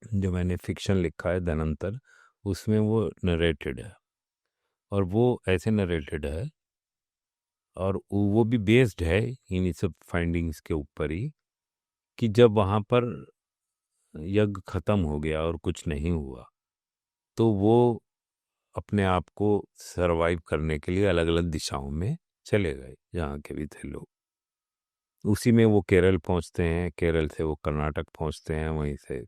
S1: जो मैंने फिक्शन लिखा है धनंतर, उसमें वो नरेटेड है। और वो ऐसे नरेटेड है और वो भी बेस्ड है इन सब फाइंडिंग्स के ऊपर ही, कि जब वहाँ पर यज्ञ खत्म हो गया और कुछ नहीं हुआ, तो वो अपने आप को सरवाइव करने के लिए अलग अलग दिशाओं में चले गए, जहाँ के भी थे लोग। उसी में वो केरल पहुँचते हैं, केरल से वो कर्नाटक पहुँचते हैं, वहीं से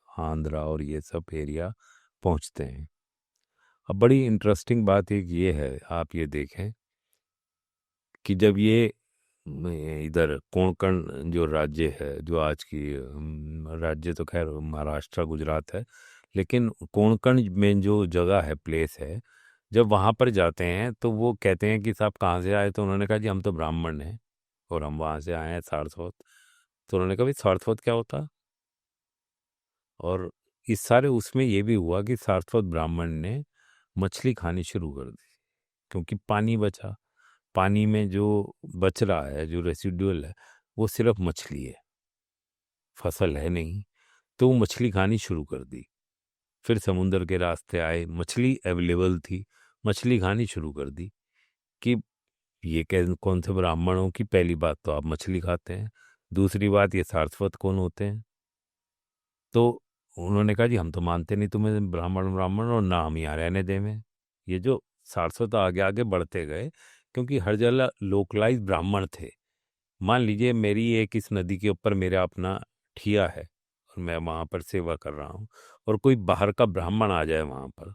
S1: आंध्रा और ये सब एरिया पहुँचते हैं। अब बड़ी इंटरेस्टिंग बात एक ये है, आप ये देखें कि जब ये इधर कोंकण जो राज्य है, जो आज की राज्य तो खैर महाराष्ट्र गुजरात है, लेकिन कोंकण में जो जगह है, प्लेस है, जब वहाँ पर जाते हैं तो वो कहते हैं कि साहब कहाँ से आए, तो उन्होंने कहा जी हम तो ब्राह्मण हैं और हम वहाँ से आए हैं सारस्वत। तो उन्होंने कहा भाई सारस्वत क्या होता। और इस सारे उसमें ये भी हुआ कि सारस्वत ब्राह्मण ने मछली खानी शुरू कर दी, क्योंकि पानी बचा। पानी में जो बच रहा है, जो रेसिडुअल है, वो सिर्फ मछली है, फसल है नहीं। तो वो मछली खानी शुरू कर दी। फिर समुंदर के रास्ते आए, मछली अवेलेबल थी, मछली खानी शुरू कर दी। कि ये कौन से ब्राह्मणों की, पहली बात तो आप मछली खाते हैं, दूसरी बात ये सारस्वत कौन होते हैं। तो उन्होंने कहा जी हम तो मानते नहीं तुम्हें ब्राह्मण ब्राह्मण, और ना हम यहाँ रहने देवें। ये जो सारस्वत आगे आगे बढ़ते गए, क्योंकि हर जगह लोकलाइज ब्राह्मण थे। मान लीजिए मेरी एक इस नदी के ऊपर मेरा अपना ठिया है और मैं वहाँ पर सेवा कर रहा हूँ, और कोई बाहर का ब्राह्मण आ जाए वहाँ पर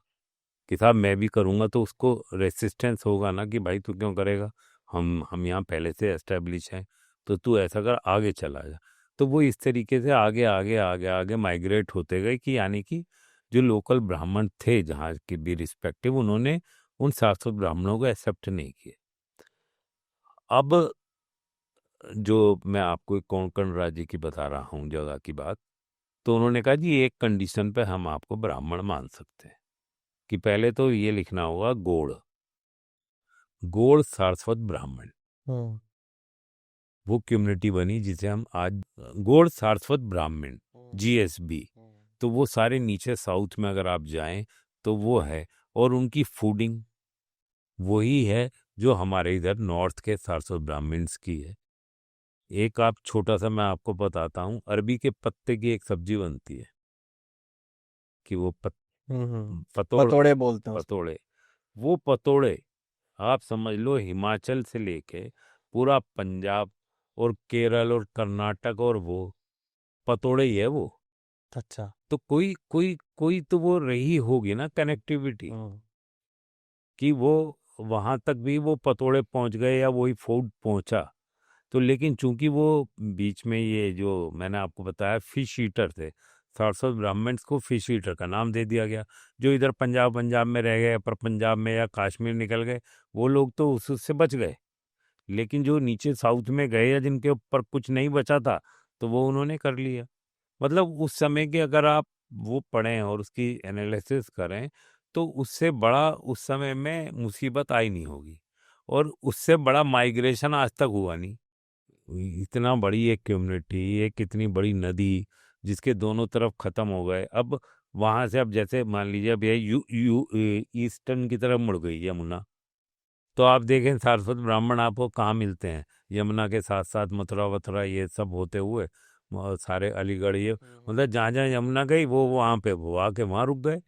S1: कि साहब मैं भी करूँगा, तो उसको रेसिस्टेंस होगा ना कि भाई तू क्यों करेगा, हम यहाँ पहले से एस्टेब्लिश हैं, तो तू ऐसा कर आगे चला जा। तो वो इस तरीके से आगे आगे आगे आगे माइग्रेट होते गए कि यानी कि जो लोकल ब्राह्मण थे जहाँ के भी रिस्पेक्टिव, उन्होंने उन शाश्वत ब्राह्मणों को एक्सेप्ट नहीं किए। अब जो मैं आपको एक कोंकण राज्य की बता रहा हूँ जगह की बात, तो उन्होंने कहा जी एक कंडीशन पे हम आपको ब्राह्मण मान सकते हैं कि पहले तो ये लिखना होगा गोड़, गोड़ सारस्वत ब्राह्मण,
S2: हम्म
S1: वो कम्युनिटी बनी जिसे हम आज गोड़ सारस्वत ब्राह्मण GSB। तो वो सारे नीचे साउथ में अगर आप जाएं तो वो है, और उनकी फूडिंग वही है जो हमारे इधर नॉर्थ के सारस्वत ब्राह्मण्स की है। एक आप छोटा सा मैं आपको बताता हूँ, अरबी के पत्ते की एक सब्जी बनती है कि वो
S2: पतोड़े बोलते हैं उसको।
S1: पतोड़े, वो पतोड़े आप समझ लो हिमाचल से लेके पूरा पंजाब और केरल और कर्नाटक और वो पतोड़े ही है वो।
S2: अच्छा।
S1: तो कोई कोई कोई तो वो रही होगी ना कनेक्टिविटी कि वो वहां तक भी वो पतोड़े पहुंच गए या वही फूड पहुंचा। तो लेकिन चूंकि वो बीच में ये जो मैंने आपको बताया फिश ईटर थे, सारस्वत ब्राह्मण्स को फिश ईटर का नाम दे दिया गया। जो इधर पंजाब पंजाब में रह गए, पर पंजाब में या कश्मीर निकल गए, वो लोग तो उससे बच गए। लेकिन जो नीचे साउथ में गए या जिनके ऊपर कुछ नहीं बचा था, तो वो उन्होंने कर लिया। मतलब उस समय के अगर आप वो पढ़ें और उसकी एनालिसिस करें, तो उससे बड़ा उस समय में मुसीबत आई नहीं होगी, और उससे बड़ा माइग्रेशन आज तक हुआ नहीं। इतना बड़ी एक कम्युनिटी, एक इतनी बड़ी नदी जिसके दोनों तरफ खत्म हो गए, अब वहां से अब जैसे मान लीजिए अब ये ईस्टर्न की तरफ मुड़ गई यमुना, तो आप देखें सारस्वत ब्राह्मण आपको कहाँ मिलते हैं? यमुना के साथ साथ मथुरा वथुरा ये सब होते हुए सारे अलीगढ़ ये, मतलब जहाँ जहाँ यमुना गई वो वहाँ पे वो आके वहाँ रुक गए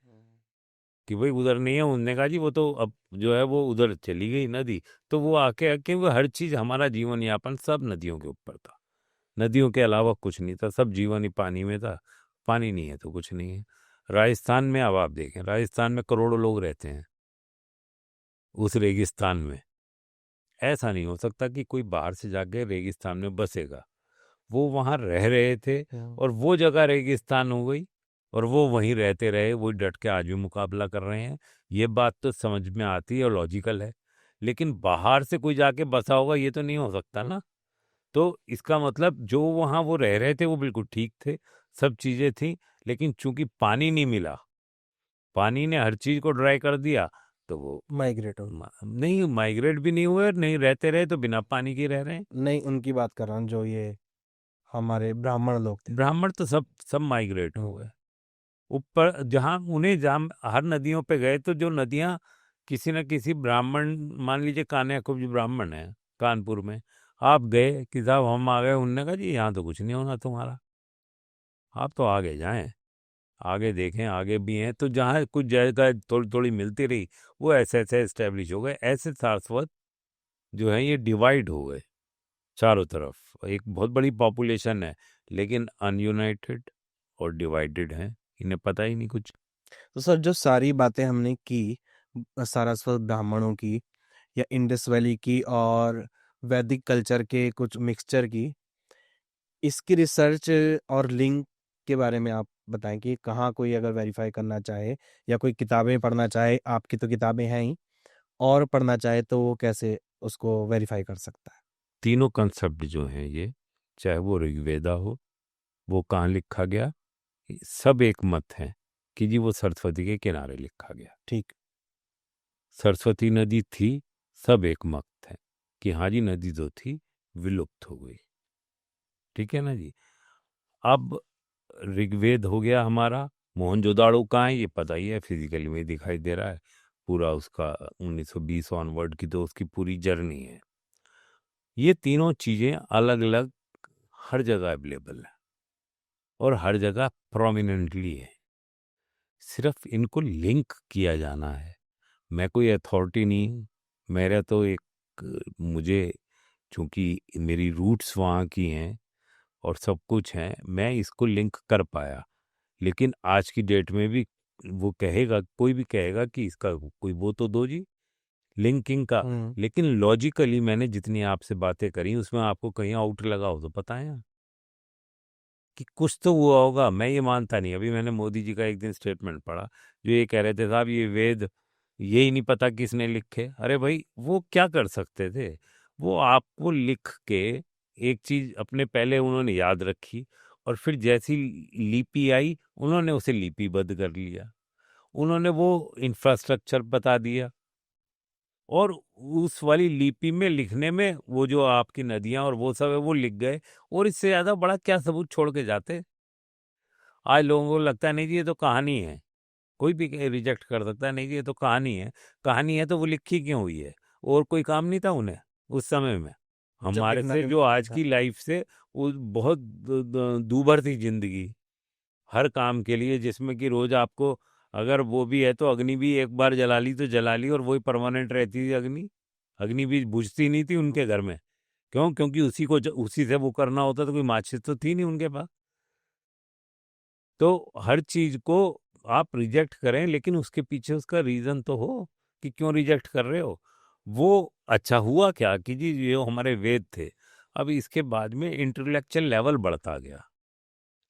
S1: कि भाई उधर नहीं है। उनने कहा जी वो तो अब जो है वो उधर चली गई नदी। तो वो आके आके वो हर चीज, हमारा जीवन यापन सब नदियों के ऊपर था। नदियों के अलावा कुछ नहीं था, सब जीवन ही पानी में था। पानी नहीं है तो कुछ नहीं है। राजस्थान में अब आप देखें, राजस्थान में करोड़ों लोग रहते हैं उस रेगिस्तान में। ऐसा नहीं हो सकता कि कोई बाहर से जाके रेगिस्तान में बसेगा। वो वहां रह रहे थे और वो जगह रेगिस्तान हो गई और वो वहीं रहते रहे, वही डट के आज भी मुकाबला कर रहे हैं। ये बात तो समझ में आती है और लॉजिकल है। लेकिन बाहर से कोई जाके बसा होगा ये तो नहीं हो सकता ना। तो इसका मतलब जो वहां वो रह रहे थे वो बिल्कुल ठीक थे, सब चीजें थी। लेकिन चूंकि पानी नहीं मिला, पानी ने हर चीज को ड्राई कर दिया, तो वो
S2: माइग्रेट हो।
S1: नहीं माइग्रेट भी नहीं हुए और नहीं रहते रहे, तो बिना पानी के रह रहे हैं।
S2: नहीं, उनकी बात कर रहा हूँ जो ये हमारे ब्राह्मण लोग थे।
S1: ब्राह्मण तो सब सब माइग्रेट हो
S2: हम्म,
S1: गए ऊपर, जहां उन्हें जहां हर नदियों पे गए, तो जो नदियां किसी न किसी ब्राह्मण, मान लीजिए कान्याकुब्ज जो ब्राह्मण है कानपुर में, आप गए कि साहब हम आ गए, उनने कहा जी यहाँ तो कुछ नहीं होना तुम्हारा, आप तो आगे जाएं, आगे देखें, आगे भी हैं। तो जहाँ कुछ जगह थोड़ी थोड़ी मिलती रही, वो ऐसे ऐसे एस्टेब्लिश हो गए। ऐसे सारस्वत जो है ये डिवाइड हो गए चारों तरफ। एक बहुत बड़ी पॉपुलेशन है लेकिन अनयूनाइटेड और डिवाइडेड है, इन्हें पता ही नहीं कुछ।
S2: तो सर जो सारी बातें हमने की सारस्वत ब्राह्मणों की या इंडस वैली की और वैदिक कल्चर के कुछ मिक्सचर की, इसकी रिसर्च और लिंक के बारे में आप बताएं कि कहाँ कोई अगर वेरीफाई करना चाहे या कोई किताबें पढ़ना चाहे, आपकी तो किताबें हैं ही, और पढ़ना चाहे तो वो कैसे उसको वेरीफाई कर सकता है?
S1: तीनों कंसेप्ट जो हैं ये, चाहे वो ऋग्वेदा हो, वो कहाँ लिखा गया, सब एक मत है कि जी वो सरस्वती के किनारे लिखा गया।
S2: ठीक।
S1: सरस्वती नदी थी, सब एक मत है कि हाँ जी नदी जो थी विलुप्त हो गई। ठीक है ना जी। अब ऋग्वेद हो गया हमारा, मोहनजोदाड़ो कहाँ है ये पता ही है, फिजिकली में दिखाई दे रहा है पूरा उसका। 1920 ऑनवर्ड की तो उसकी पूरी जर्नी है। ये तीनों चीजें अलग अलग हर जगह अवेलेबल है और हर जगह प्रोमिनेंटली है, सिर्फ इनको लिंक किया जाना है। मैं कोई अथॉरिटी नहीं, मेरा तो एक मुझे चूंकि मेरी रूट्स वहाँ की हैं और सब कुछ है, मैं इसको लिंक कर पाया। लेकिन आज की डेट में भी वो कहेगा, कोई भी कहेगा कि इसका कोई वो तो दो जी लिंकिंग का।
S2: हम्म
S1: लेकिन लॉजिकली मैंने जितनी आपसे बातें करी उसमें आपको कहीं आउट लगा हो तो बताएं। कि कुछ तो हुआ होगा। मैं ये मानता नहीं। अभी मैंने मोदी जी का एक दिन स्टेटमेंट पढ़ा, जो ये कह रहे थे, साहब ये वेद यही नहीं पता किसने लिखे। अरे भाई, वो क्या कर सकते थे? वो आपको लिख के एक चीज अपने पहले उन्होंने याद रखी, और फिर जैसी लिपि आई उन्होंने उसे लिपिबद्ध कर लिया, उन्होंने वो इंफ्रास्ट्रक्चर बता दिया, और उस वाली लिपि में लिखने में वो जो आपकी नदियां और वो सब है वो लिख गए। और इससे ज्यादा बड़ा क्या सबूत छोड़ के जाते? आज लोगों को लगता है नहीं जी ये तो कहानी है, कोई भी रिजेक्ट कर सकता है, नहीं जी ये तो कहानी है। कहानी है तो वो लिखी क्यों हुई है? और कोई काम नहीं था उन्हें उस समय में?
S2: जब
S1: हमारे
S2: लिखना
S1: से
S2: भी
S1: जो
S2: मुश्किल
S1: आज
S2: था।
S1: की लाइफ से वो बहुत दूभर थी जिंदगी, हर काम के लिए, जिसमें कि रोज आपको अगर वो भी है तो अग्नि भी एक बार जला ली तो जला ली, और वही परमानेंट रहती थी अग्नि। अग्नि भी बुझती नहीं थी उनके घर में। क्यों? क्योंकि उसी से वो करना होता, तो कोई माचिस तो थी नहीं उनके पास। तो हर चीज को आप रिजेक्ट करें, लेकिन उसके पीछे उसका रीजन तो हो कि क्यों रिजेक्ट कर रहे हो। वो अच्छा हुआ क्या कि जी ये हमारे वेद थे। अब इसके बाद में इंटेलेक्चुअल लेवल बढ़ता गया,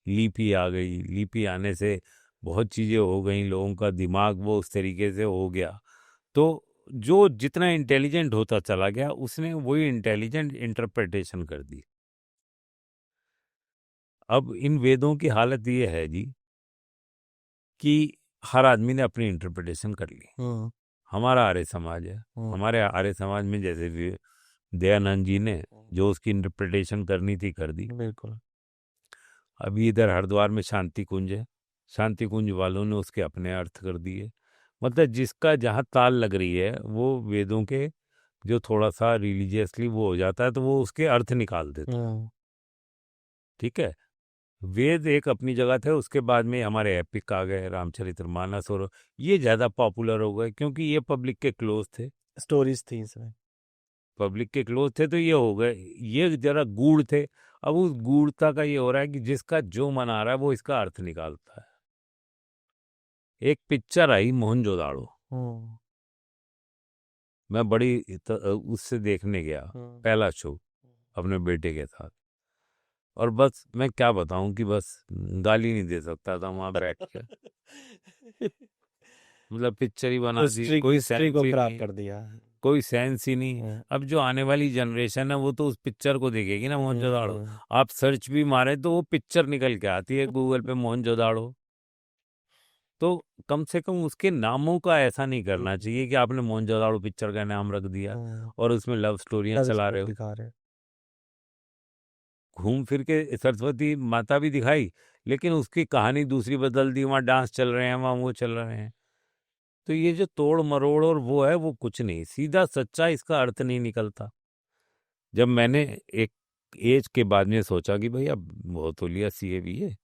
S1: लिपि आ गई, लिपि आने से बहुत चीजें हो गई, लोगों का दिमाग वो उस तरीके से हो गया। तो जो जितना इंटेलिजेंट होता चला गया उसने वही इंटेलिजेंट इंटरप्रिटेशन कर दी। अब इन वेदों की हालत ये है जी कि हर आदमी ने अपनी इंटरप्रिटेशन कर ली।
S2: हम्म
S1: हमारा आर्य समाज है,
S2: हम्म
S1: हमारे आर्य समाज में जैसे दयानंद जी ने जो उसकी इंटरप्रिटेशन करनी थी कर दी।
S2: बिल्कुल।
S1: अभी इधर हरिद्वार में शांति कुंज है, शांति कुंज वालों ने उसके अपने अर्थ कर दिए। मतलब जिसका जहाँ ताल लग रही है वो वेदों के, जो थोड़ा सा रिलीजियसली वो हो जाता है तो वो उसके अर्थ निकाल देता है।
S2: हम्म
S1: ठीक है, वेद एक अपनी जगह थे, उसके बाद में हमारे एपिक आ गए, रामचरितमानस, और ये ज़्यादा पॉपुलर हो गए क्योंकि ये पब्लिक के क्लोज थे।
S2: स्टोरीज थी इसमें।
S1: पब्लिक के क्लोज थे तो ये हो गए, ये जरा गूढ़ थे। अब उस गूढ़ता का ये हो रहा है कि जिसका जो मन आ रहा है वो इसका अर्थ निकालता है। एक पिक्चर आई मोहनजोदाड़ो,
S2: हम्म
S1: मैं उससे देखने गया,
S2: हम्म
S1: पहला शो अपने बेटे के साथ। और बस मैं क्या बताऊं कि बस गाली नहीं दे सकता था वहां बैठ के। मतलब पिक्चर ही बना दी,
S2: हिस्ट्री
S1: कोई
S2: हिस्ट्री
S1: सेंस
S2: को
S1: ही
S2: खराब
S1: नहीं,
S2: कर दिया।
S1: कोई सेंस ही नहीं।
S2: हम्म
S1: अब जो आने वाली जनरेशन है वो तो उस पिक्चर को देखेगी ना, मोहनजोदाड़ो।
S2: हम्म
S1: आप सर्च भी मारे तो वो पिक्चर निकल के आती है गूगल पे, मोहनजोदाड़ो। तो कम से कम उसके नामों का ऐसा नहीं करना चाहिए कि आपने मोहनजोदाड़ो पिक्चर का नाम रख दिया और उसमें लव स्टोरियां
S2: लव
S1: चला रहे
S2: स्टोरी
S1: हो।
S2: दिखा रहे।
S1: घूम फिर के सरस्वती माता भी दिखाई, लेकिन उसकी कहानी दूसरी बदल दी, वहाँ डांस चल रहे हैं, वहाँ वो चल रहे हैं। तो ये जो तोड़ मरोड़ और वो है, वो कुछ नहीं, सीधा सच्चा इसका अर्थ नहीं निकलता। जब मैंने एक एज के बाद में सोचा कि भाई अब बहुत हो लिया सीए भी है,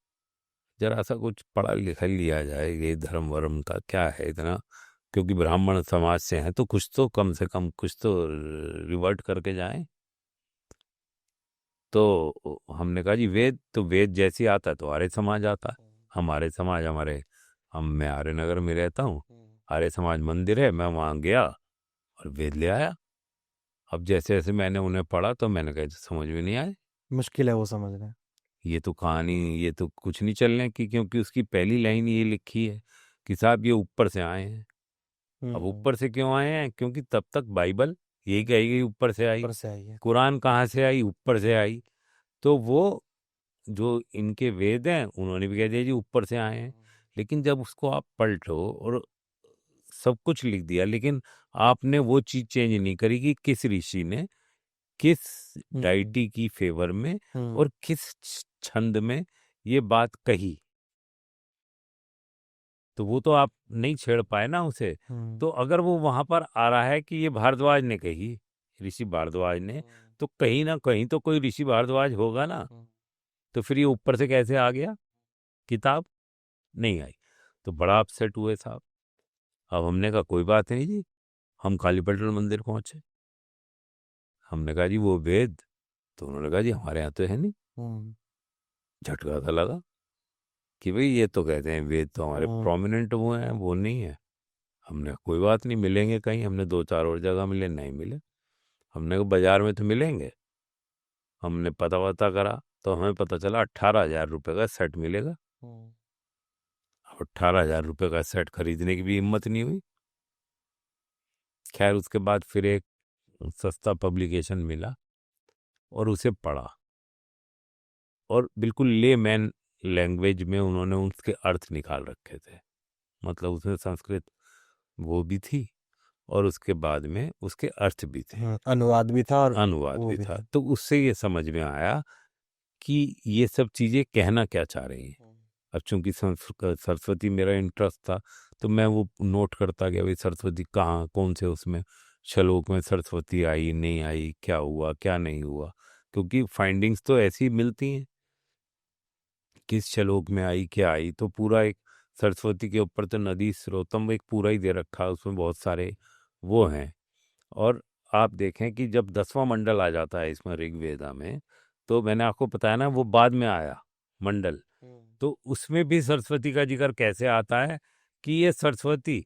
S1: जरा सा कुछ पढ़ा लिखा लिया जाए, ये धर्म वर्म का क्या है इतना, क्योंकि ब्राह्मण समाज से हैं तो कुछ तो कम से कम कुछ तो रिवर्ट करके जाएं। तो हमने कहा जी वेद, तो वेद जैसी आता है तो आर्य समाज आता है। हमारे समाज हमारे हम मैं आर्य नगर में रहता हूँ, आर्य समाज मंदिर है, मैं वहाँ गया और वेद ले आया। अब जैसे जैसे मैंने उन्हें पढ़ा तो मैंने कहा समझ में नहीं आए,
S2: मुश्किल है वो समझना।
S1: ये तो कहानी, ये तो कुछ नहीं चलने की, क्योंकि उसकी पहली लाइन ये लिखी है कि साहब ये ऊपर से आए हैं। अब ऊपर से क्यों आए हैं? क्योंकि तब तक बाइबल यही कही ऊपर से आई,
S2: ऊपर से आई है।
S1: कुरान कहाँ से आई? ऊपर से आई। तो वो जो इनके वेद हैं उन्होंने भी कह दिया जी ऊपर से आए हैं। लेकिन जब उसको आप पलटो और सब कुछ लिख दिया, लेकिन आपने वो चीज चेंज नहीं करी कि किस ऋषि ने किस डाइटी की फेवर में और किस छंद में ये बात कही, तो वो तो आप नहीं छेड़ पाए ना उसे। तो अगर वो वहां पर आ रहा है कि ये भारद्वाज ने कही, ऋषि भारद्वाज ने, तो कहीं ना कहीं तो कोई ऋषि भारद्वाज होगा ना। तो फिर ये ऊपर से कैसे आ गया? किताब नहीं आई। तो बड़ा अपसेट हुए साहब। अब हमने कहा कोई बात नहीं जी, हम कालीपटन मंदिर पहुंचे। हमने कहा जी वो वेद, तो उन्होंने कहा जी हमारे यहाँ तो है नहीं। झटका सा लगा कि भाई ये तो कहते हैं वेद तो हमारे प्रोमिनेंट वो हैं, वो नहीं है। हमने कहा कोई बात नहीं, मिलेंगे कहीं। हमने दो चार और जगह मिले, नहीं मिले। हमने कहा बाजार में तो मिलेंगे। हमने पता वता करा, तो हमें पता चला 18,000 रुपये का सेट मिलेगा। 18,000 रुपये का सेट खरीदने की भी हिम्मत नहीं हुई। खैर उसके बाद फिर एक सस्ता पब्लिकेशन मिला और उसे पढ़ा, और बिल्कुल लेमैन लैंग्वेज में उन्होंने उसके अर्थ निकाल रखे थे। मतलब उसमें संस्कृत वो भी थी और उसके बाद में उसके अर्थ भी थे,
S2: अनुवाद भी था और
S1: अनुवाद
S2: वो
S1: भी
S2: भी
S1: था।
S2: था।
S1: तो उससे ये समझ में आया कि ये सब चीज़ें कहना क्या चाह रही हैं। अब चूंकि सरस्वती मेरा इंटरेस्ट था, तो मैं वो नोट करता गया, भाई सरस्वती कहाँ, कौन से उसमें श्लोक में सरस्वती आई नहीं आई, क्या हुआ क्या नहीं हुआ, क्योंकि फाइंडिंग्स तो ऐसी मिलती हैं, किस श्लोक में आई क्या आई। तो पूरा एक सरस्वती के ऊपर तो नदी स्रोतम एक पूरा ही दे रखा है, उसमें बहुत सारे वो हैं। और आप देखें कि जब 10वां मंडल आ जाता है इसमें ऋग्वेदा में, तो मैंने आपको बताया ना वो बाद में आया मंडल, तो उसमें भी सरस्वती का जिक्र कैसे आता है कि ये सरस्वती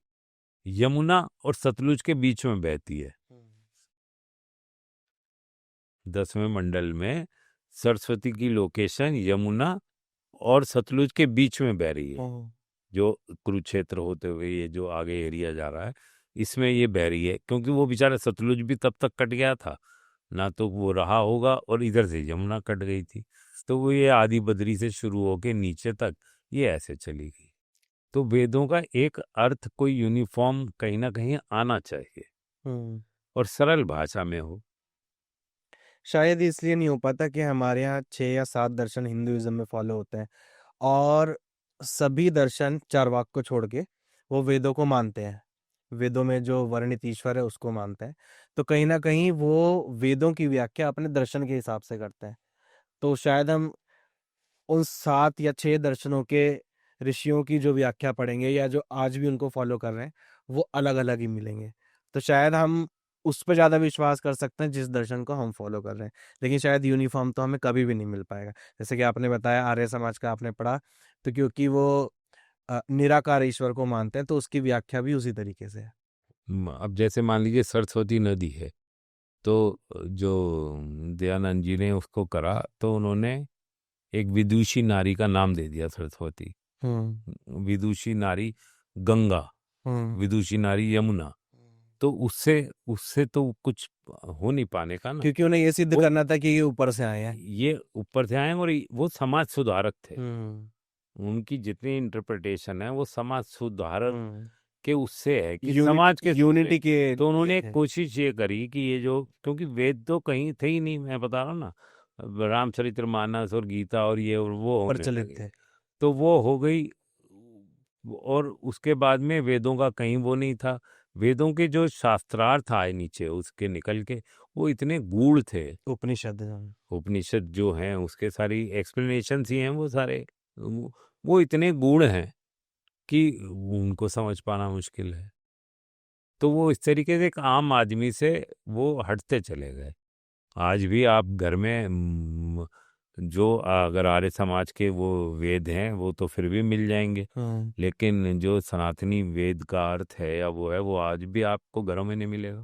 S1: यमुना और सतलुज के बीच में बहती है। 10वें मंडल में सरस्वती की लोकेशन यमुना और सतलुज के बीच में बह रही है। जो कुरुक्षेत्र होते हुए ये जो आगे एरिया जा रहा है, इसमें ये बह रही है, क्योंकि वो बेचारा सतलुज भी तब तक कट गया था ना, तो वो रहा होगा, और इधर से यमुना कट गई थी, तो वो ये आदि बद्री से शुरू होके नीचे तक ये ऐसे चली गई। तो वेदों का एक अर्थ कोई यूनिफॉर्म कहीं ना कहीं आना चाहिए और सरल भाषा में हो।
S2: शायद इसलिए नहीं हो पाता कि हमारे यहाँ 6 या 7 दर्शन हिंदुइज्म में फॉलो होते हैं, और सभी दर्शन चारवाक को छोड़ के वो वेदों को मानते हैं। वेदों में जो वर्णित ईश्वर है उसको मानते हैं। तो कहीं ना कहीं वो वेदों की व्याख्या अपने दर्शन के हिसाब से करते हैं। तो शायद हम उन 7 या 6 दर्शनों के ऋषियों की जो व्याख्या पढ़ेंगे या जो आज भी उनको फॉलो कर रहे हैं, वो अलग अलग ही मिलेंगे। तो शायद हम उस पर ज़्यादा विश्वास कर सकते हैं जिस दर्शन को हम फॉलो कर रहे हैं, लेकिन शायद यूनिफॉर्म तो हमें कभी भी नहीं मिल पाएगा। जैसे कि आपने बताया आर्य समाज का आपने पढ़ा, तो क्योंकि वो निराकार ईश्वर को मानते हैं, तो उसकी व्याख्या भी उसी तरीके से है।
S1: अब जैसे मान लीजिए सरस्वती नदी है, तो जो दयानंद जी ने उसको करा, तो उन्होंने एक विदुषी नारी का नाम दे दिया सरस्वती। विदुषी नारी गंगा, विदुषी नारी यमुना। तो उससे उससे तो कुछ हो नहीं पाने का ना,
S2: क्योंकि उन्हें ये सिद्ध
S1: वो
S2: करना था कि ये ऊपर से आए हैं।
S1: ये ऊपर से आए, और वो समाज सुधारक थे। उनकी जितनी इंटरप्रिटेशन है वो समाज सुधारक के उससे है कि समाज के
S2: यूनिटी के
S1: तो उन्होंने
S2: थे।
S1: कोशिश ये करी कि ये जो, क्योंकि वेद तो कहीं थे ही नहीं, मैं बता रहा हूँ ना, रामचरितमानस और गीता और ये और वो होने
S2: प्रचलित
S1: लगे,
S2: थे।
S1: तो वो हो गई। और उसके बाद में वेदों का कहीं वो नहीं था। वेदों के जो शास्त्रार्थ आए नीचे उसके निकल के, वो इतने गूढ़ थे।
S2: उपनिषद।
S1: उपनिषद जो हैं उसके सारी एक्सप्लेनेशन ही हैं, वो सारे वो इतने गूढ़ हैं कि उनको समझ पाना मुश्किल है। तो वो इस तरीके से एक आम आदमी से वो हटते चले गए। आज भी आप घर में जो अगर आर्य समाज के वो वेद हैं वो तो फिर भी मिल जाएंगे, लेकिन जो सनातनी वेद का अर्थ है या वो है, वो आज भी आपको घरों में नहीं मिलेगा।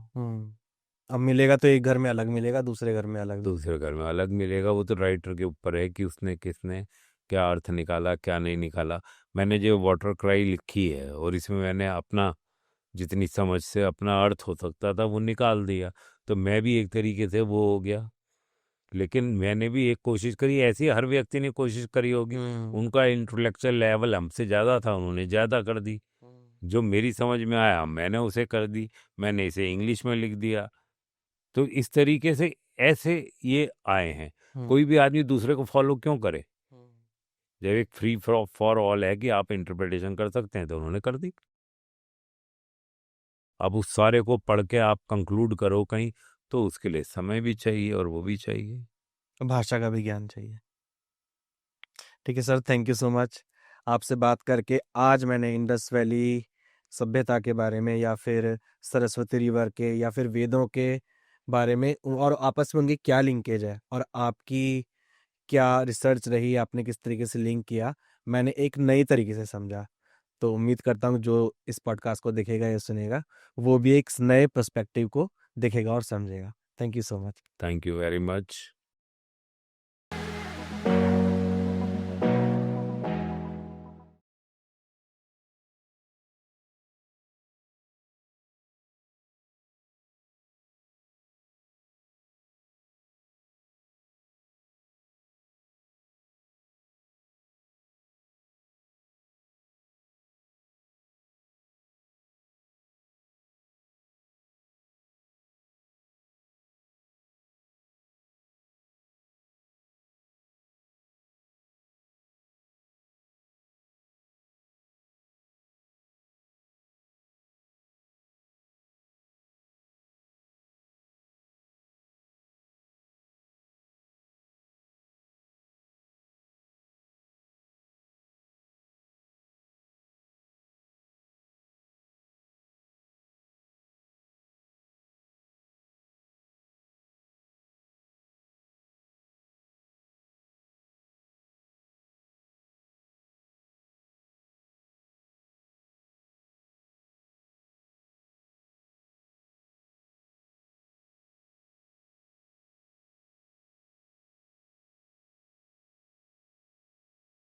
S2: अब मिलेगा तो एक घर में अलग मिलेगा, दूसरे घर में अलग।
S1: दूसरे घर में अलग मिलेगा। वो तो राइटर के ऊपर है कि उसने किसने क्या अर्थ निकाला क्या नहीं निकाला। मैंने जो वाटर क्राई लिखी है और इसमें मैंने अपना जितनी समझ से अपना अर्थ हो सकता था वो निकाल दिया, तो मैं भी एक तरीके से वो हो गया। लेकिन मैंने भी एक कोशिश करी, ऐसी हर व्यक्ति ने कोशिश करी होगी। उनका इंटेलेक्चुअल लेवल हमसे ज़्यादा था, उन्होंने ज़्यादा कर दी। जो मेरी समझ में आया मैंने उसे कर दी, मैंने इसे इंग्लिश में लिख दिया। तो इस तरीके से ऐसे ये आए हैं। कोई भी आदमी दूसरे को फॉलो क्यों करे, जब एक फ्री फॉर ऑल है कि आप इंटरप्रिटेशन कर सकते हैं, तो उन्होंने कर दी। अब उस सारे को पढ़ के आप कंक्लूड करो कहीं, तो उसके लिए समय भी चाहिए और वो भी चाहिए,
S2: भाषा का भी ज्ञान चाहिए। ठीक है sir, thank you so much. आपसे बात करके आज मैंने इंडस वैली सभ्यता के बारे में, या फिर सरस्वती रिवर के, या फिर वेदों के बारे में, और आपस में उनकी क्या लिंकेज है और आपकी क्या रिसर्च रही, आपने किस तरीके से लिंक किया, मैंने एक नई तरीके से समझा। तो उम्मीद करता हूँ जो इस पॉडकास्ट को देखेगा या सुनेगा, वो भी एक नए पर्सपेक्टिव को देखेगा और समझेगा। Thank you so much.
S1: Thank you very much.